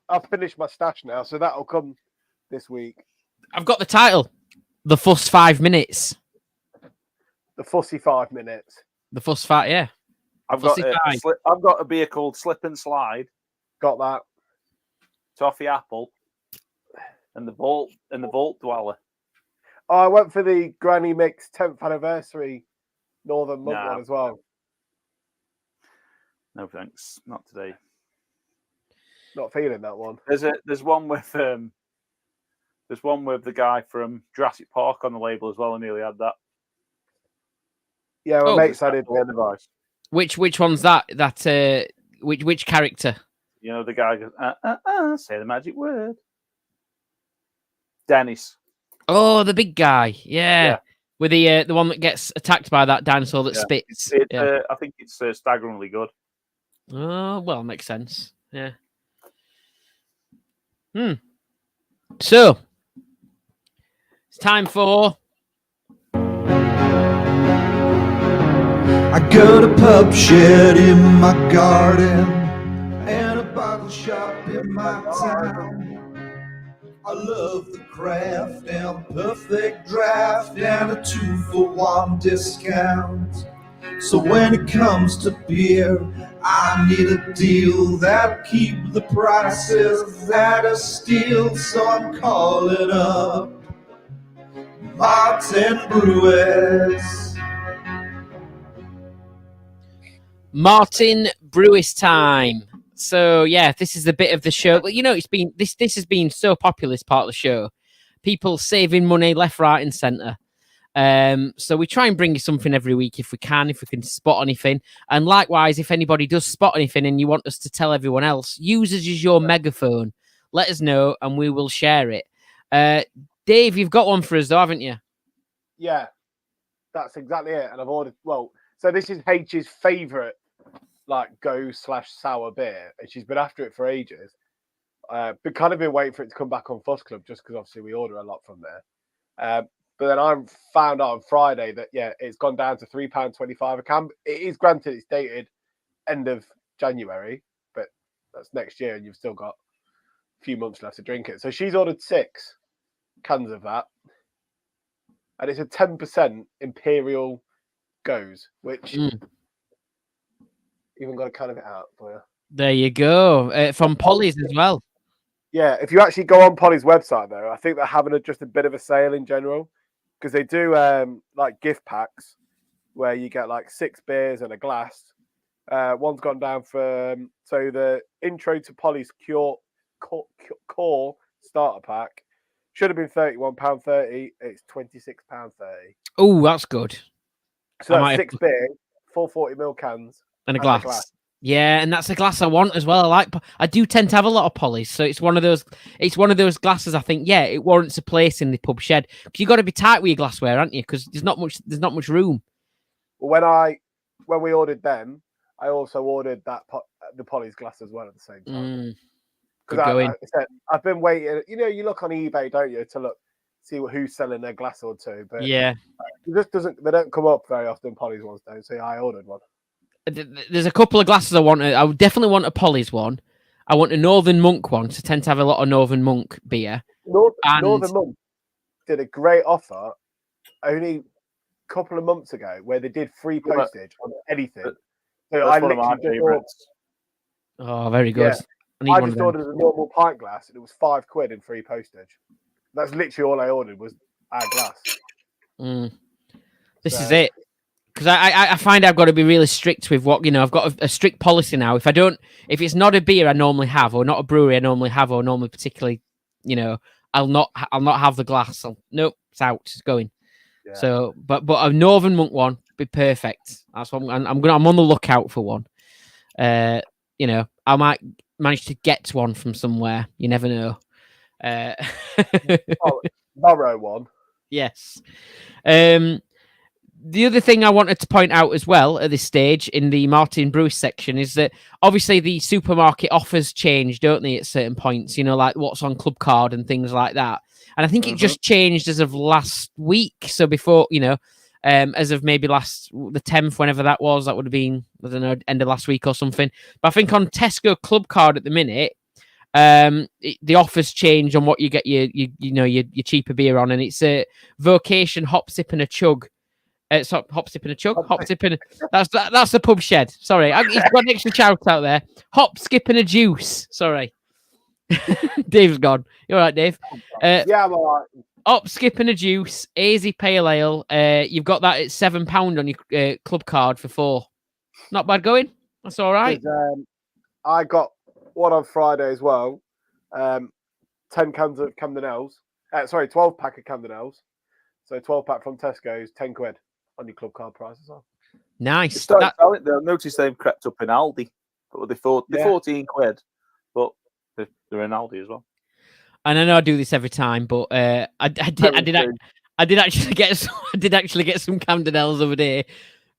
I've finished my stash now, so that'll come this week. I've got the title, The Fuss 5 Minutes. The fussy 5 minutes. The Fuss 5, yeah. I've got Fussy 5. I've got a beer called Slip and Slide, Got that. toffee apple, and the Vault Dweller. Oh, I went for the Granny Mix 10th anniversary Northern Monk No. one as well. No thanks, not today. Not feeling that one. There's one with the guy from Jurassic Park on the label as well. I nearly had that. Yeah, my mates had it. Device. Which one's that? Which character? You know, the guy goes, say the magic word. Dennis. Oh, the big guy. Yeah. With the one that gets attacked by that dinosaur that spits. I think it's staggeringly good. Oh, well, makes sense. Yeah. So, it's time for... I got a pub shed in my garden and a bottle shop in my town. I love the craft and perfect draft and a 2-for-1 discount. So when it comes to beer, I need a deal that'll keep the prices at a steal. So I'm calling up Martin Brewis. Martin Brewis time. So yeah, this is the bit of the show. You know, it's been this has been so popular, this part of the show. People saving money left, right, and centre. So we try and bring you something every week if we can spot anything. And likewise, if anybody does spot anything and you want us to tell everyone else, use us as your megaphone. Let us know and we will share it. Dave, you've got one for us though, haven't you? Yeah, that's exactly it. And I've ordered, so this is H's favourite go/sour beer. And she's been after it for ages. But kind of been waiting for it to come back on Fuss Club just because obviously we order a lot from there. But then I found out on Friday that, it's gone down to £3.25 a can. It is granted it's dated end of January, but that's next year and you've still got a few months left to drink it. So she's ordered 6 cans of that. And it's a 10% Imperial Goes, which even got a can of it out for you. There you go. From Polly's as well. Yeah, if you actually go on Polly's website, though, I think they're having just a bit of a sale in general because they do gift packs where you get 6 beers and a glass. One's gone down for so the intro to Polly's core starter pack should have been £31.30. It's £26.30. Oh, that's good. So that's 6 beer, 440ml cans, and a glass. Yeah, and that's a glass I want as well. I do tend to have a lot of Polly's, so it's one of those glasses I think, it warrants a place in the pub shed. Because you've got to be tight with your glassware, aren't you? Because there's not much room. Well, when we ordered them, I also ordered the Polly's glass as well at the same time. Because I've been waiting. You look on eBay, don't you, to see who's selling their glass or two. But yeah, it just they don't come up very often. Polly's ones don't. So I ordered one. There's a couple of glasses I want. I would definitely want a Polly's one. I want a Northern Monk one. So I tend to have a lot of Northern Monk beer. Northern Monk did a great offer only a couple of months ago where they did free postage on anything. So that's one of my favourites. Oh, very good. Yeah. I just ordered a normal pint glass and it was £5 in free postage. That's literally all I ordered was our glass. This is it. because I find I've got to be really strict with what, I've got a strict policy now. If it's not a beer I normally have, or not a brewery I normally have, or normally particularly, I'll not have the glass. Nope, it's out, it's going. Yeah. So, but a Northern Monk one be perfect. That's what I'm on the lookout for one. I might manage to get one from somewhere. You never know. Borrow one. Yes. The other thing I wanted to point out as well at this stage in the Martin Brewis section is that obviously the supermarket offers change, don't they, at certain points, like what's on Club Card and things like that. And I think it just changed as of last week. So before, as of maybe the 10th, whenever that was, that would have been, I don't know, end of last week or something. But I think on Tesco Club Card at the minute, the offers change on what you get your cheaper beer on, and it's a Vocation Hop Sip and a Chug. Hop Sip and a Chug. Hop Sip and that's the pub shed. Sorry, he's got an extra shout out there. Hop, skip and a juice. Sorry, Dave's gone. You all right, Dave? Yeah, I'm all right. Hop, skip and a juice. Hazy pale ale. You've got that at £7 on your Club Card for £4. Not bad going. That's all right. I got one on Friday as well. 10 cans of Camden Ales. 12 pack of Camden Ales. So 12 pack from Tesco's, £10 on your Club Card price as well. Nice. I noticed they've crept up in Aldi, but they're 14 quid, but they're in Aldi as well. And I know I do this every time, but I did actually get some Camden Ales the other day.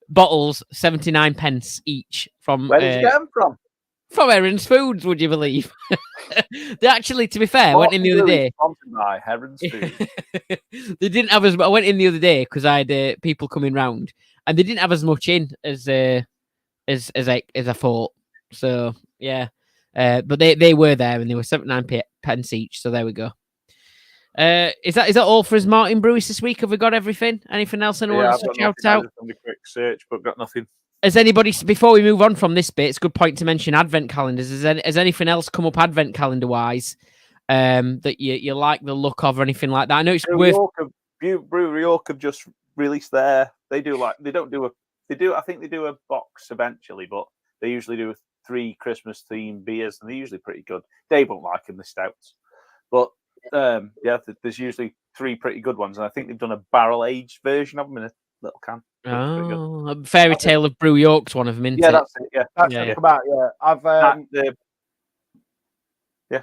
Bottles, 79 pence each from. Where did you get them from? From Aaron's Foods, would you believe? They actually, to be fair, I went in the other day. Sponsored by Aaron's Foods. They didn't have I went in the other day because I had people coming round, and they didn't have as much in as I thought. So yeah, but they were there, and they were 79 pence each. So there we go. Is that all for us, Martin Brewis, this week? Have we got everything? Anything else anyone wants to shout out? I've done a quick search, but got nothing. Has anybody, before we move on from this bit, it's a good point to mention advent calendars. Has anything else come up advent calendar wise that you like the look of or anything like that? I know it's Brewery York have just released their. I think they do a box eventually, but they usually do 3 Christmas themed beers, and they're usually pretty good. Dave won't like them, the stouts, but there's usually 3 pretty good ones, and I think they've done a barrel aged version of them in a little can. Oh, a Fairy Tale of Brew York's one of them, isn't it? That's it. Yeah, that's about. Yeah, I've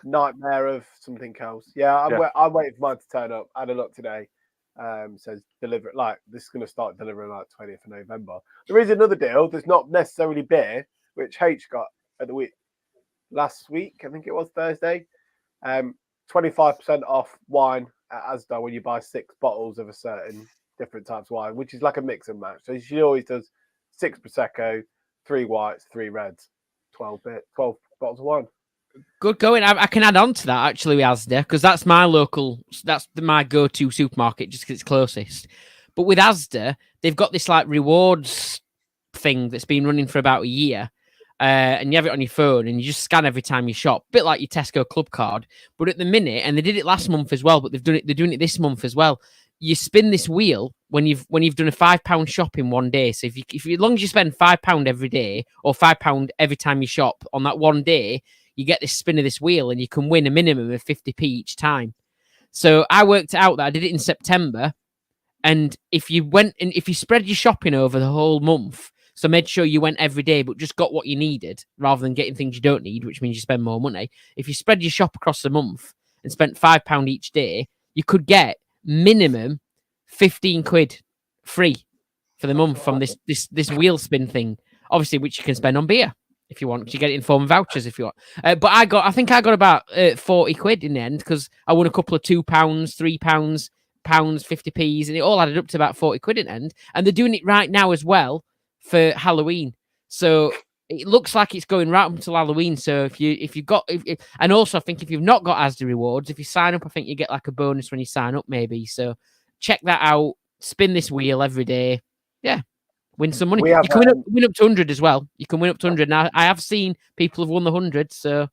Nightmare of something else. Yeah, I'm waiting for mine to turn up. I had a look today. Says deliver this is going to start delivering 20th of November. There is another deal. There's not necessarily beer, which H got at the week last week. I think it was Thursday. 25% off wine at Asda when you buy 6 bottles of a certain different types of wine, which is like a mix and match. So she always does 6 Prosecco, 3 whites, 3 reds, 12 bottles of wine. Good going. I can add on to that actually with Asda, because that's my go-to supermarket just because it's closest. But with Asda, they've got this rewards thing that's been running for about a year. And you have it on your phone and you just scan every time you shop, a bit like your Tesco Club Card. But at the minute, and they did it last month as well, but they're doing it this month as well. You spin this wheel when you've done a £5 shop in one day. So if as long as you spend £5 every day or £5 every time you shop on that one day, you get this spin of this wheel and you can win a minimum of 50p each time. So I worked out that I did it in September, and if you spread your shopping over the whole month, so made sure you went every day, but just got what you needed rather than getting things you don't need, which means you spend more money. If you spread your shop across the month and spent £5 each day, you could get minimum 15 quid free for the month from this wheel spin thing, obviously, which you can spend on beer if you want. You get it in form of vouchers if you want. But I think I got about 40 quid in the end, because I won a couple of £2, £3, 50p's, and it all added up to about 40 quid in the end. And they're doing it right now as well for Halloween. So it looks like it's going right up until Halloween. So and also I think if you've not got Asda rewards, if you sign up, I think you get a bonus when you sign up maybe. So check that out. Spin this wheel every day. Yeah. Win some money. You can win up to 100 as well. You can win up to 100. Now I have seen people have won the 100. So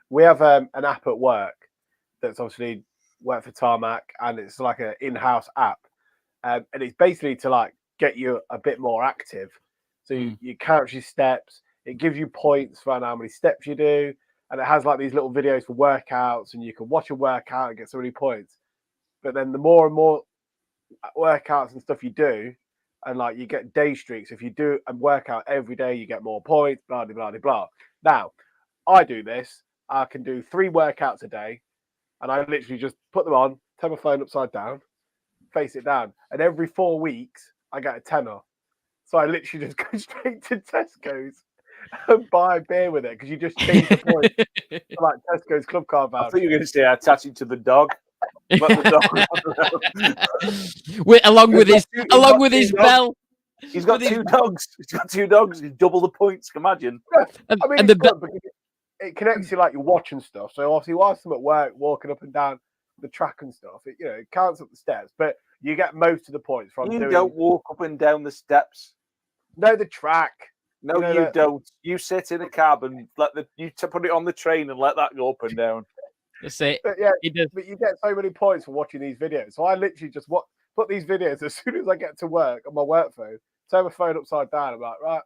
we have an app at work that's obviously work for Tarmac, and it's like an in-house app. And it's basically to get you a bit more active. So you count your steps. It gives you points for how many steps you do. And it has like these little videos for workouts, and you can watch a workout and get so many points. But then the more and more workouts and stuff you do, and like you get day streaks. If you do a workout every day, you get more points, blah, blah, blah, blah. Now, I do this. I can do 3 workouts a day, and I literally just put them on, turn my phone upside down, face it down. And every 4 weeks, I get a tenner. So I literally just go straight to Tesco's and buy a beer with it, because you just change the points for like Tesco's club card voucher. I thought you were going to say attach it to the dog. But the dog along with his bell. He's got 2 dogs. He's got 2 dogs. He's double the points. Imagine. I mean, it connects you like you're watching stuff. So obviously, whilst I'm at work, walking up and down the track and stuff, it counts up the steps. But you get most of the points from. You don't walk up and down the steps. No, the track. No, you don't. You sit in a cab and put it on the train and let that go up and down. That's it. But but you get so many points for watching these videos. So I literally just put these videos as soon as I get to work on my work phone, turn my phone upside down. I'm like, right,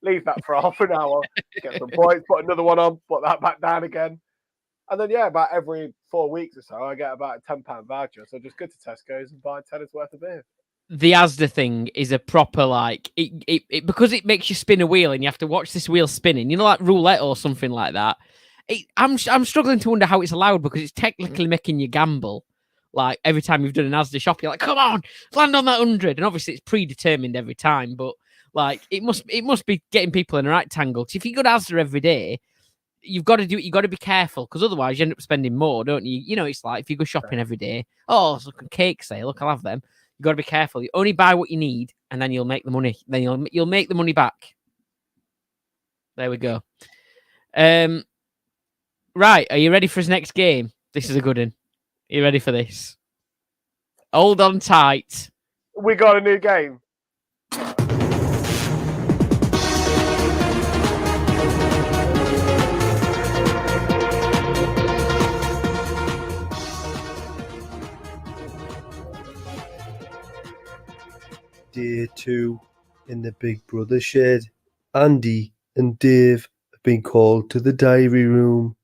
leave that for half an hour, get some points, put another one on, put that back down again. And then, about every 4 weeks or so, I get about a £10 voucher. So just go to Tesco's and buy 10's worth of beer. The Asda thing is a proper it because it makes you spin a wheel and you have to watch this wheel spinning, like roulette or something like that. I'm struggling to wonder how it's allowed, because it's technically making you gamble. Like every time you've done an Asda shop, you're like, come on, land on that 100. And obviously it's predetermined every time, but like it must be getting people in the right tangle. Because if you go to Asda every day, you've got to do it. You've got to be careful, because otherwise you end up spending more, don't you? It's like if you go shopping every day, it's like a cake sale. Look, I'll have them. You've got to be careful. You only buy what you need, and then you'll make the money. Then you'll make the money back. There we go. Right, are you ready for his next game? This is a good one. Are you ready for this? Hold on tight. We got a new game. Day 2 in the Big Brother shed. Andy and Dave have been called to the diary room.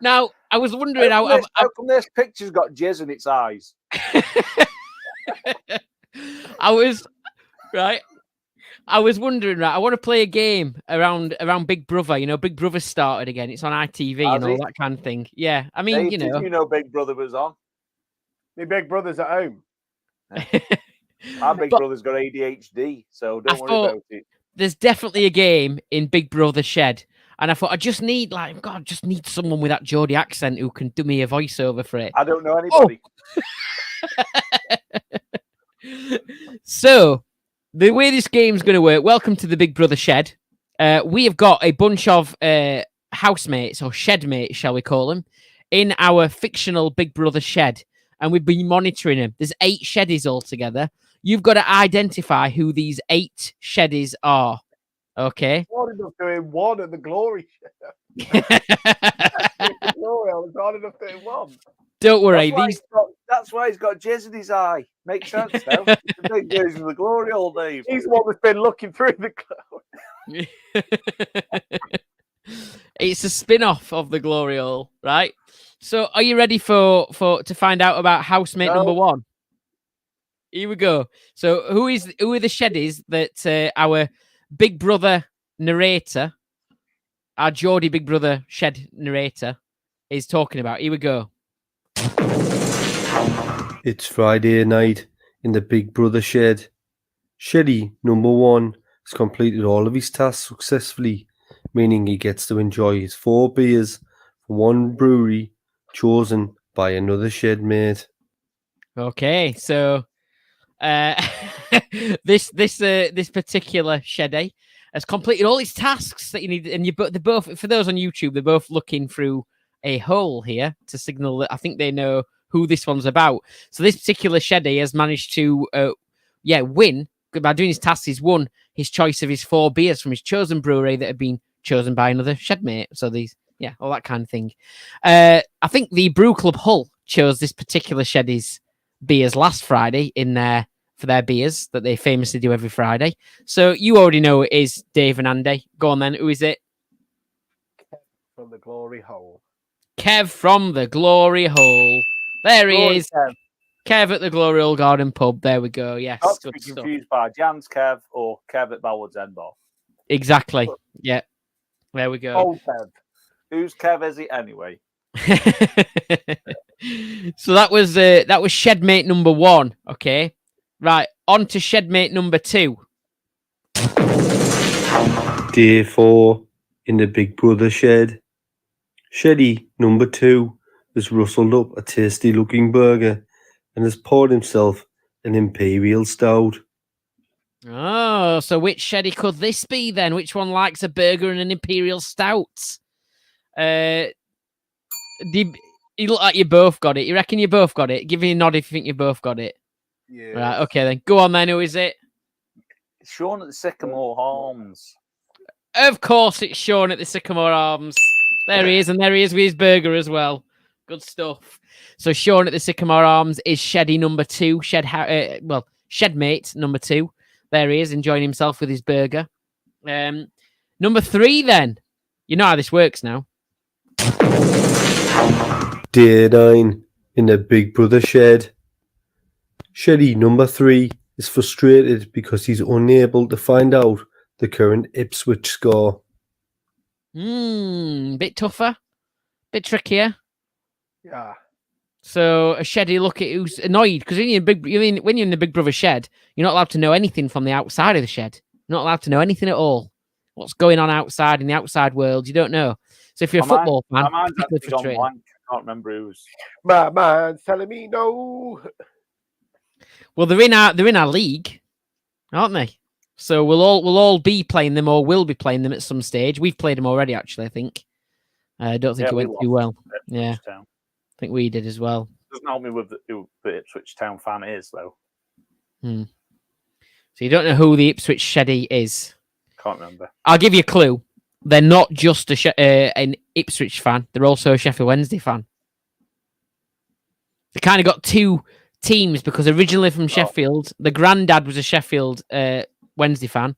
Now, I was wondering how come this picture's got jizz in its eyes. I was wondering, I want to play a game around Big Brother. Big Brother started again. It's on ITV and all that kind of thing. Yeah, I mean, Big Brother was on. My big brother's at home. Our big brother's got ADHD, so don't worry about it. There's definitely a game in Big Brother Shed, and I thought I just need someone with that Geordie accent who can do me a voiceover for it. I don't know anybody. Oh. So the way this game's going to work. Welcome to the Big Brother Shed. We have got a bunch of housemates, or shedmates, shall we call them, in our fictional Big Brother Shed. And we've been monitoring them. There's 8 Sheddies altogether. You've got to identify who these 8 Sheddies are. Okay? I ended up doing 1 at the Glory Show. I was hard enough doing 1. Don't worry. That's why he's got jizz in his eye. Makes sense now. He's been using the Glory all day. He's the one that's been looking through the Glory. It's a spin-off of the Glory Hole, right? So, are you ready to find out about housemate number 1? Here we go. So, who are the Sheddies that our Big Brother narrator, our Geordie Big Brother Shed narrator, is talking about? Here we go. It's Friday night in the Big Brother Shed. Sheddie number 1 has completed all of his tasks successfully, meaning he gets to enjoy his 4 beers from one brewery chosen by another shed mate. Okay, so this particular Sheddie has completed all his tasks that you need, and they're both, for those on YouTube, they're both looking through a hole here to signal that I think they know who this one's about. So this particular Sheddie has managed to win by doing his tasks. He's won his choice of his 4 beers from his chosen brewery that have been chosen by another shedmate. So all that kind of thing. I think the Brew Club Hull chose this particular Sheddie's beers last Friday in there for their beers that they famously do every Friday. So you already know it is Dave and Andy. Go on then. Who is it? From the glory hole. Kev from the Glory Hole. There he Glory is. Kev. Kev at the Glory Hole Garden Pub. There we go. Yes. Not to Good be stuff. confused by Jan's Kev or Kev at Balwood's End Bar. Exactly. Yeah. There we go. Old Kev. Whose Kev is it anyway? So that was Shedmate number 1. Okay. Right. On to Shedmate number 2. Day 4 in the Big Brother shed. Sheddie number 2 has rustled up a tasty looking burger and has poured himself an imperial stout. Oh, so which Sheddie could this be then? Which one likes a burger and an imperial stout? You look like you both got it. You reckon you both got it? Give me a nod if you think you both got it. Yeah. Right, okay then. Go on then. Who is it? It's Sean at the Sycamore Arms. Of course, it's Sean at the Sycamore Arms. There he is, and there he is with his burger as well. Good stuff. So Sean at the Sycamore Arms is Sheddie number 2. Shedmate number 2. There he is, enjoying himself with his burger. Number 3 then. You know how this works now. Day 9 in the Big Brother shed. Sheddie number 3 is frustrated because he's unable to find out the current Ipswich score. Bit tougher, bit trickier. Yeah. So a Sheddie look at who's annoyed because when you're in the Big Brother shed, you're not allowed to know anything from the outside of the shed. You're not allowed to know anything at all. What's going on outside in the outside world, you don't know. So if you're a football fan, my mind's particularly actually gone frustrating. blank. I can't remember who's. My man's telling me no. Well, they're in our league, aren't they? So we'll all be playing them, or will be playing them at some stage. We've played them already, actually. I think. I don't think it went too well. Yeah, Town. I think we did as well. Doesn't help me with who the Ipswich Town fan is, though. So you don't know who the Ipswich Sheddie is. Can't remember. I'll give you a clue. They're not just an Ipswich fan. They're also a Sheffield Wednesday fan. They kind of got two teams because originally from Sheffield, the granddad was a Sheffield Wednesday fan.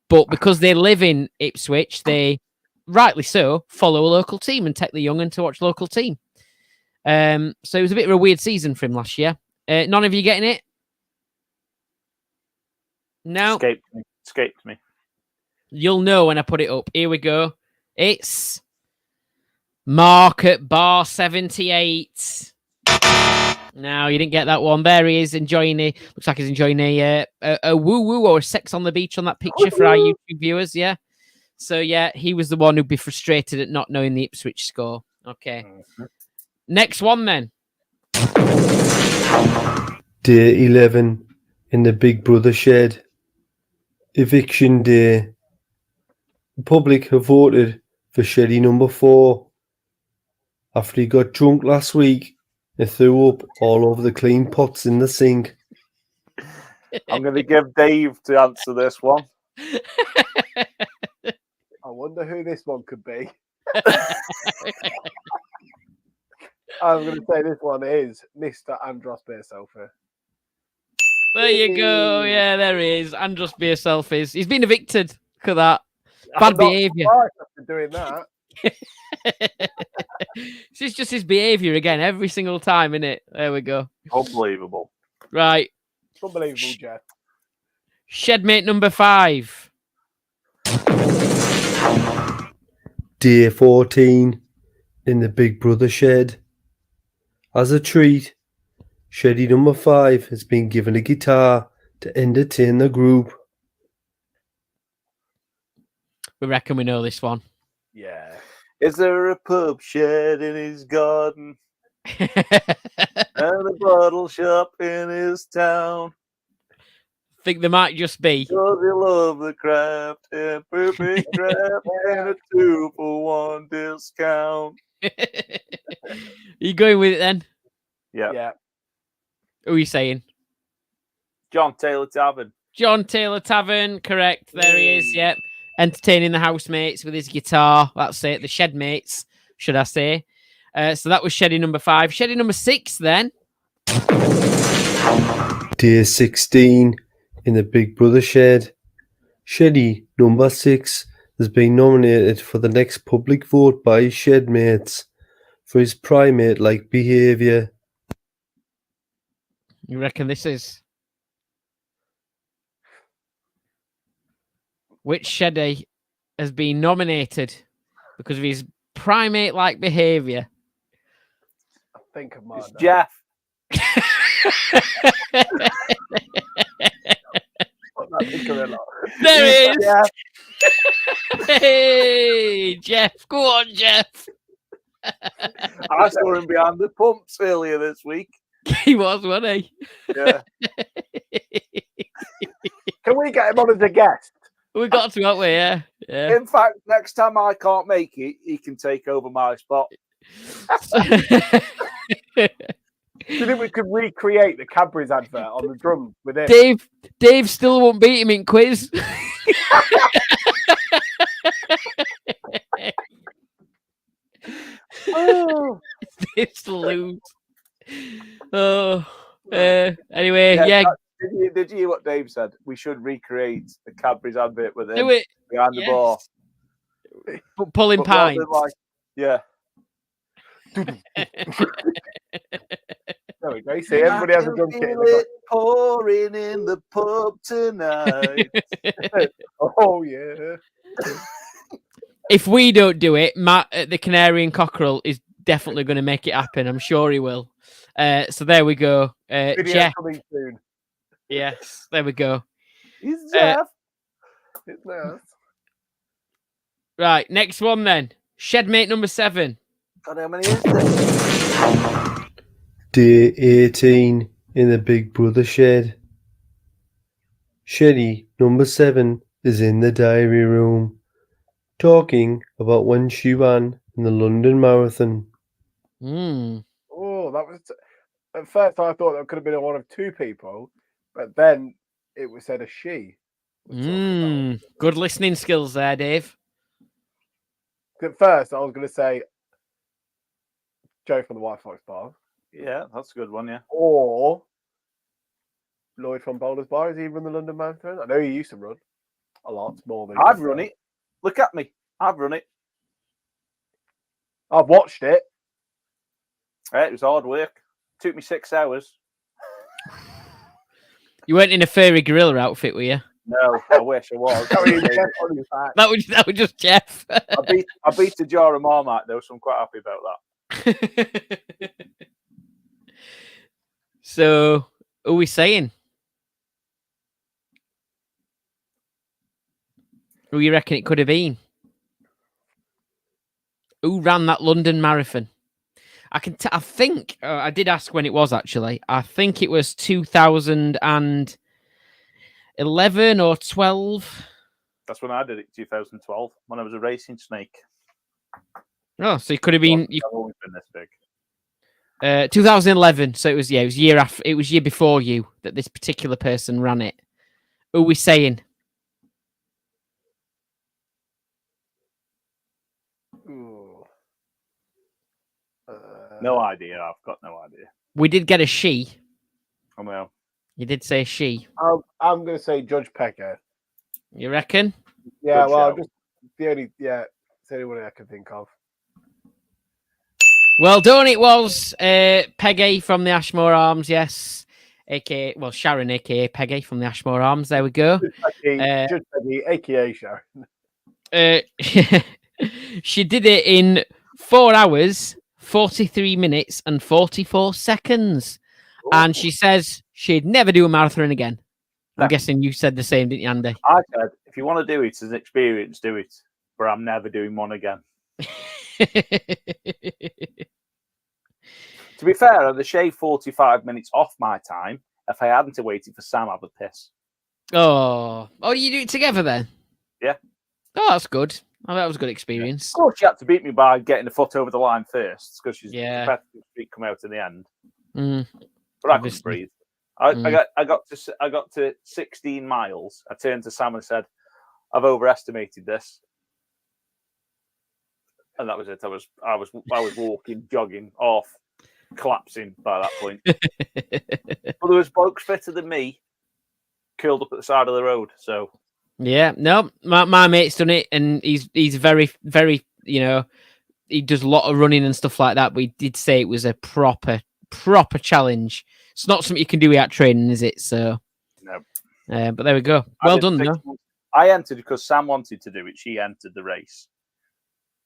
But because they live in Ipswich, they, rightly so, follow a local team and take the young'un to watch local team. So it was a bit of a weird season for him last year. None of you getting it? No. Escaped me. You'll know when I put it up. Here we go. It's Mark at bar 78. No, you didn't get that one. There he is enjoying it. Looks like he's enjoying a woo-woo or a sex on the beach on that picture for our YouTube viewers, yeah? So, yeah, he was the one who'd be frustrated at not knowing the Ipswich score. Okay. Next one, then. Day 11 in the Big Brother shed. Eviction day. The public have voted for Sheddie number 4 after he got drunk last week and threw up all over the clean pots in the sink. I'm going to give Dave to answer this one. I wonder who this one could be. I'm going to say this one is Mr. Andros Beerselfer. There you go. Yeah, there he is. Andros Beerself. He's been evicted. Look at that. Bad behaviour. After doing that. It's just his behaviour again every single time, isn't it? There we go. Unbelievable. Right. Unbelievable, Jeff. Shedmate number 5. Day 14 in the Big Brother shed. As a treat, Sheddie number 5 has been given a guitar to entertain the group. We reckon we know this one. Yeah. Is there a pub shed in his garden and a bottle shop in his town? Think there might just be. Does he love the craft and perfect craft and a 2-for-1 discount? You going with it then? Yeah. Who are you saying? John Taylor Tavern. John Taylor Tavern, correct. There he is, yep. Entertaining the housemates with his guitar. That's it, the Shedmates, should I say. So that was Sheddie number 5. Sheddie number 6 then. Day 16 in the Big Brother shed. Sheddie, number 6, has been nominated for the next public vote by his shed mates for his primate-like behaviour. You reckon this is? Which Sheddie has been nominated because of his primate-like behaviour? I think I might It's know. Jeff. Put that in the lot. There it is. Jeff. Hey, Jeff. Go on, Jeff. I saw him behind the pumps earlier this week. He was, wasn't he? Yeah. Can we get him on as a guest? We got to, haven't we? Yeah. Yeah. In fact, next time I can't make it, he can take over my spot. Do you think we could recreate the Cadbury's advert on the drum with it? Dave still won't beat him in quiz. Oh, Dave still lose. Oh. Anyway, yeah. Did you hear what Dave said? We should recreate the Cadbury's advert with him Do it. behind the bar. Pulling But rather than pints. like, yeah. there we go. See, everybody has a drum kit. in Feel the it pouring in the pub tonight. back. Oh yeah. If we don't do it, Matt at the Canary and Cockerel is definitely going to make it happen. I'm sure he will. So there we go. Video Jeff. coming soon. Yes, there we go. He's Jeff. It's nice. Right, next one then. Shedmate number 7. God, how many is there? Day 18 in the Big Brother shed. Sheddie, number 7, is in the diary room, talking about when she ran in the London Marathon. Oh, that was. At first, I thought that could have been one of two people, but then it was said a she. Good listening skills there, Dave. At first, I was going to say Joe from the White Fox Bar Yeah, that's a good one, yeah. or Lloyd from Bowler's Bar. Has he run the London Marathon? I know he used to run a lot more than. I've run it. Look at me. I've run it. I've watched it. It was hard work. Took me 6 hours. You weren't in a furry gorilla outfit, were you? No, I wish I was. That was just Jeff. I beat a jar of Marmite though, so I'm quite happy about that. So, who are we saying? Who you reckon it could have been? Who ran that London Marathon? I think I did ask when it was actually. I think it was 2011 or 12. That's when I did it, 2012, when I was a racing snake. Oh, so it could have been I've always been this big. 2011. So it was year after. It was year before you that this particular person ran it. Who are we saying? No idea. I've got no idea. We did get a she. Oh, well. You did say she. I'm going to say Judge Pecker. You reckon? Yeah, Good well, shout. just the only one I can think of. Well done. It was Peggy from the Ashmore Arms. Yes, aka Sharon, aka Peggy from the Ashmore Arms. There we go. Judge Peggy, aka Sharon. She did it in 4 hours, 43 minutes, and 44 seconds. And she says she'd never do a marathon again. I'm guessing you said the same, didn't you, Andy? I said, if you want to do it as an experience, do it. But I'm never doing one again. To be fair, I'd have shaved 45 minutes off my time if I hadn't waited for Sam to have a piss. Oh, you do it together then? Yeah. Oh, that's good. Oh, that was a good experience. Of course, she had to beat me by getting the foot over the line first because she's competitive streak come out in the end. But I couldn't breathe. I got to 16 miles. I turned to Sam and said, "I've overestimated this," and that was it. I was walking, jogging off, collapsing by that point. But Well, there was blokes fitter than me curled up at the side of the road. So Yeah, no, my mate's done it, and he's very, very, he does a lot of running and stuff like that. But he did say it was a proper challenge. It's not something you can do without training, is it? So no. But there we go. Well done, though. I entered because Sam wanted to do it. She entered the race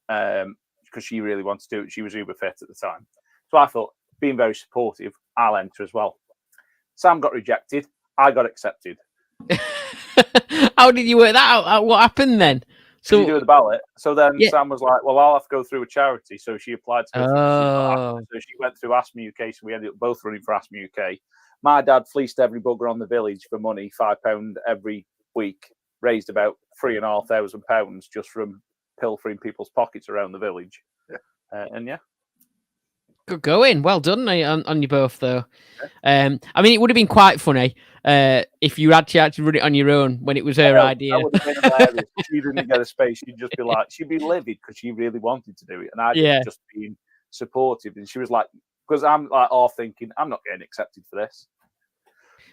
because she really wanted to do it. She was uber fit at the time. So I thought, being very supportive, I'll enter as well. Sam got rejected. I got accepted. How did you work that out? What happened then? So you do the ballot. So then Yeah. Sam was like, well, I'll have to go through a charity. So she applied to go through. Oh. So she went through ASMA UK. So we ended up both running for ASMA UK. My dad fleeced every bugger on the village for money, £5 every week, raised about £3,500 just from pilfering people's pockets around the village. And yeah. Good going. Well done on you both, though. I mean, it would have been quite funny if you had to run it on your own when it was her idea. That would have been hilarious. She didn't get a space. She'd just be like, she'd be livid because she really wanted to do it. And I'd just been supportive. And she was like, because I'm like half thinking, I'm not getting accepted for this.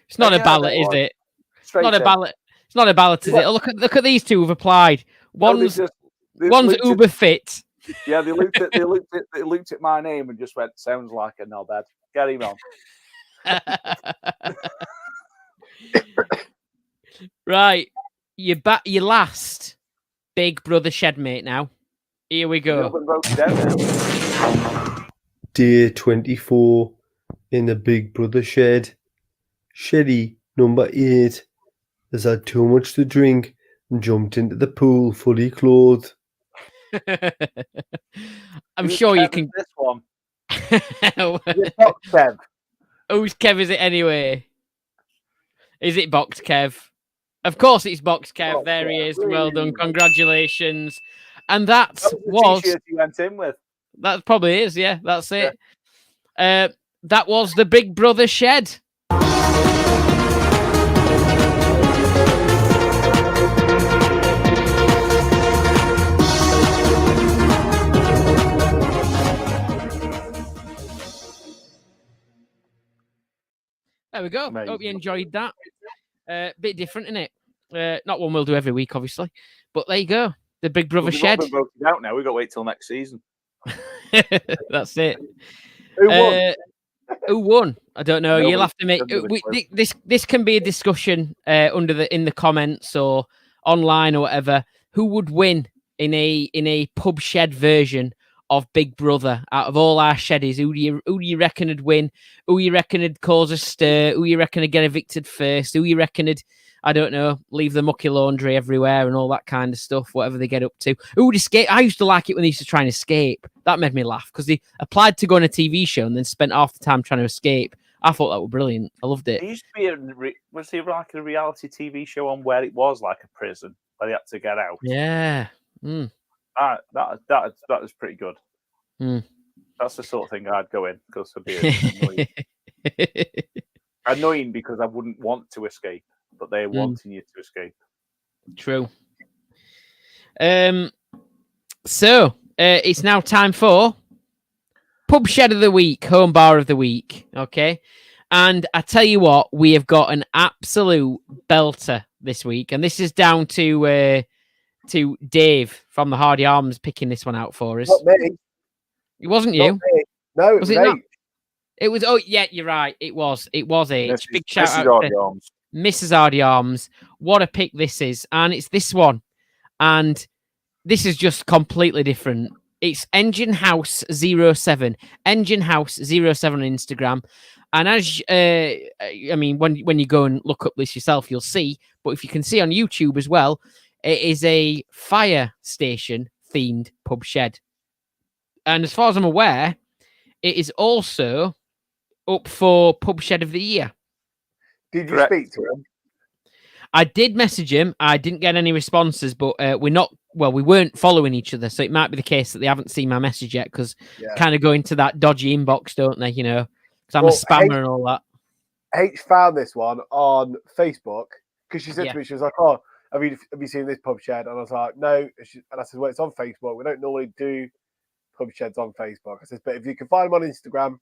It's not a ballot, is it? Straight not a in. ballot. It's not a ballot, is it? Oh, look at these two who've applied. One's uber fit. Yeah, they looked at my name and just went, sounds like a knobhead. Get him on. Right. Your last Big Brother Shedmate now. Here we go. Day 24 in the Big Brother shed. Sheddie, number 8, has had too much to drink and jumped into the pool fully clothed. I'm sure you can. This one. Kev. Whose Kev is it anyway? Is it Box Kev? Of course it's Box Kev. There he is. Well done. Congratulations. And that was the t-shirt you went in with. That probably is, yeah. That's it. That was the Big Brother Shed. There we go. Amazing. Hope you enjoyed that. Bit different, isn't it? Not one we'll do every week, obviously. But there you go. The Big Brother Shed. We've voted out now. We've got to wait till next season. That's it. Who won? Who won? I don't know. Nobody. You'll have to make this can be a discussion in the comments or online or whatever. Who would win in a pub shed version of Big Brother out of all our sheddies? Who do you reckon would win? Who you reckon would cause a stir? Who you reckon would get evicted first? Who you reckon would, I don't know, leave the mucky laundry everywhere and all that kind of stuff, whatever they get up to? Who would escape? I used to like it when they used to try and escape. That made me laugh because they applied to go on a TV show and then spent half the time trying to escape. I thought that was brilliant. I loved it. There used to be was there like a reality TV show on where it was like a prison where they had to get out? Yeah. Mm. That was pretty good. Mm. That's the sort of thing I'd go in because it'd be annoying because I wouldn't want to escape, but they're wanting you to escape. True. So it's now time for Pub Shed of the Week, Home Bar of the Week. Okay. And I tell you what, we have got an absolute belter this week. And this is down to Dave from the Hardy Arms picking this one out for us. Not me. It wasn't you. Not me. No, Was it me. not? It was. Oh, yeah, you're right. It was. It was H. Big shout out Hardy to Arms. Mrs. Hardy Arms. What a pick this is, and it's this one, and this is just completely different. It's Engine House 07. Engine House 07 on Instagram, and as I mean, when you go and look up this yourself, you'll see. But if you can see on YouTube as well, it is a fire station themed pub shed. And as far as I'm aware, it is also up for Pub Shed of the Year. Did you Correct. speak to him? I did message him. I didn't get any responses, but we weren't following each other. So it might be the case that they haven't seen my message yet because kind of go into that dodgy inbox, don't they? You know, because I'm a spammer and all that. H found this one on Facebook because she said to me, she was like, "Oh, have you seen this pub shed?" And I was like, "No." And I said, "Well, it's on Facebook. We don't normally do pub sheds on Facebook." I said, "But if you can find them on Instagram."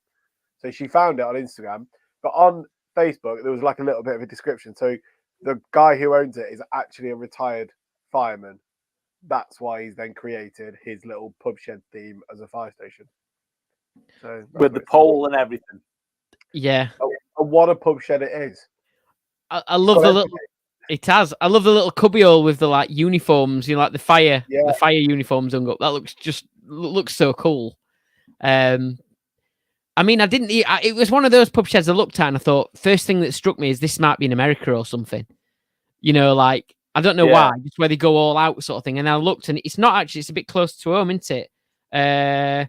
So she found it on Instagram, but on Facebook, there was like a little bit of a description. So the guy who owns it is actually a retired fireman. That's why he's then created his little pub shed theme as a fire station. So with the pole and everything. Yeah. And what a pub shed it is. I love the little. It has. I love the little cubbyhole with the like uniforms. Like the fire uniforms hung up. That looks so cool. I mean, I didn't. It was one of those pub sheds I looked at and I thought first thing that struck me is this might be in America or something. Like I don't know why, just where they go all out sort of thing. And I looked and it's not actually. It's a bit close to home, isn't it? Where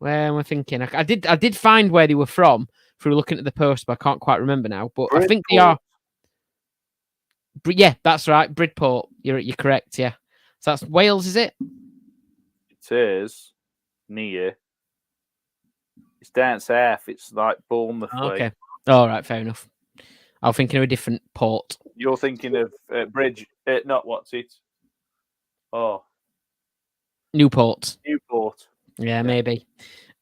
am I thinking? I did find where they were from through looking at the post, but I can't quite remember now. But Bridport. I think they are. Yeah, that's right. Bridport. You're correct. Yeah. So that's Wales, is it? It is near. It's down south. It's like Bournemouth way. Okay. All right. Fair enough. I was thinking of a different port. You're thinking of Bridge. Not what's it? Oh, Newport. Yeah, maybe.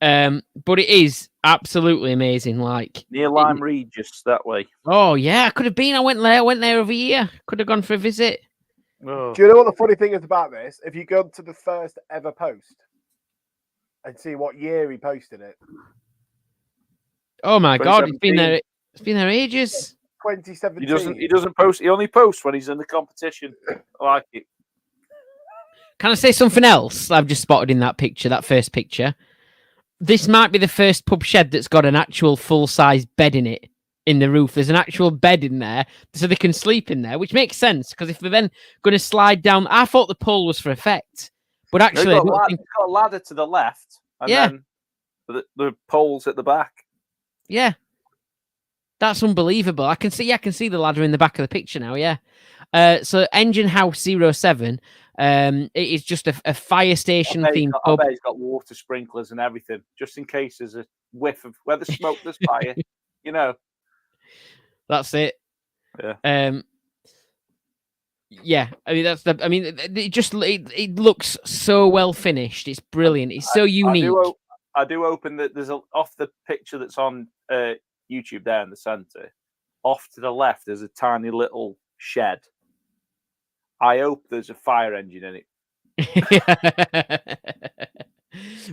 But it is absolutely amazing. Like near Lyme Regis that way. Oh yeah, I could have been. I went there over a year. Could have gone for a visit. Oh. Do you know what the funny thing is about this? If you go to the first ever post and see what year he posted it. Oh my God, it's been there. It's been there ages. 2017. He doesn't post. He only posts when he's in the competition. I like it. Can I say something else I've just spotted in that picture, that first picture? This might be the first pub shed that's got an actual full-size bed in it, in the roof. There's an actual bed in there, so they can sleep in there, which makes sense, because if they're then going to slide down... I thought the pole was for effect, but actually... It's got a ladder to the left, and then the pole's at the back. Yeah. That's unbelievable. I can see the ladder in the back of the picture now, yeah. So Engine House 07... it is just a fire station themed pub. I bet he's got water sprinklers and everything, just in case there's a whiff of where there's smoke, there's fire. That's it. Yeah. Yeah. I mean, it looks so well finished. It's brilliant. It's so unique. I do open that there's off the picture that's on YouTube there in the centre. Off to the left, there's a tiny little shed. I hope there's a fire engine in it.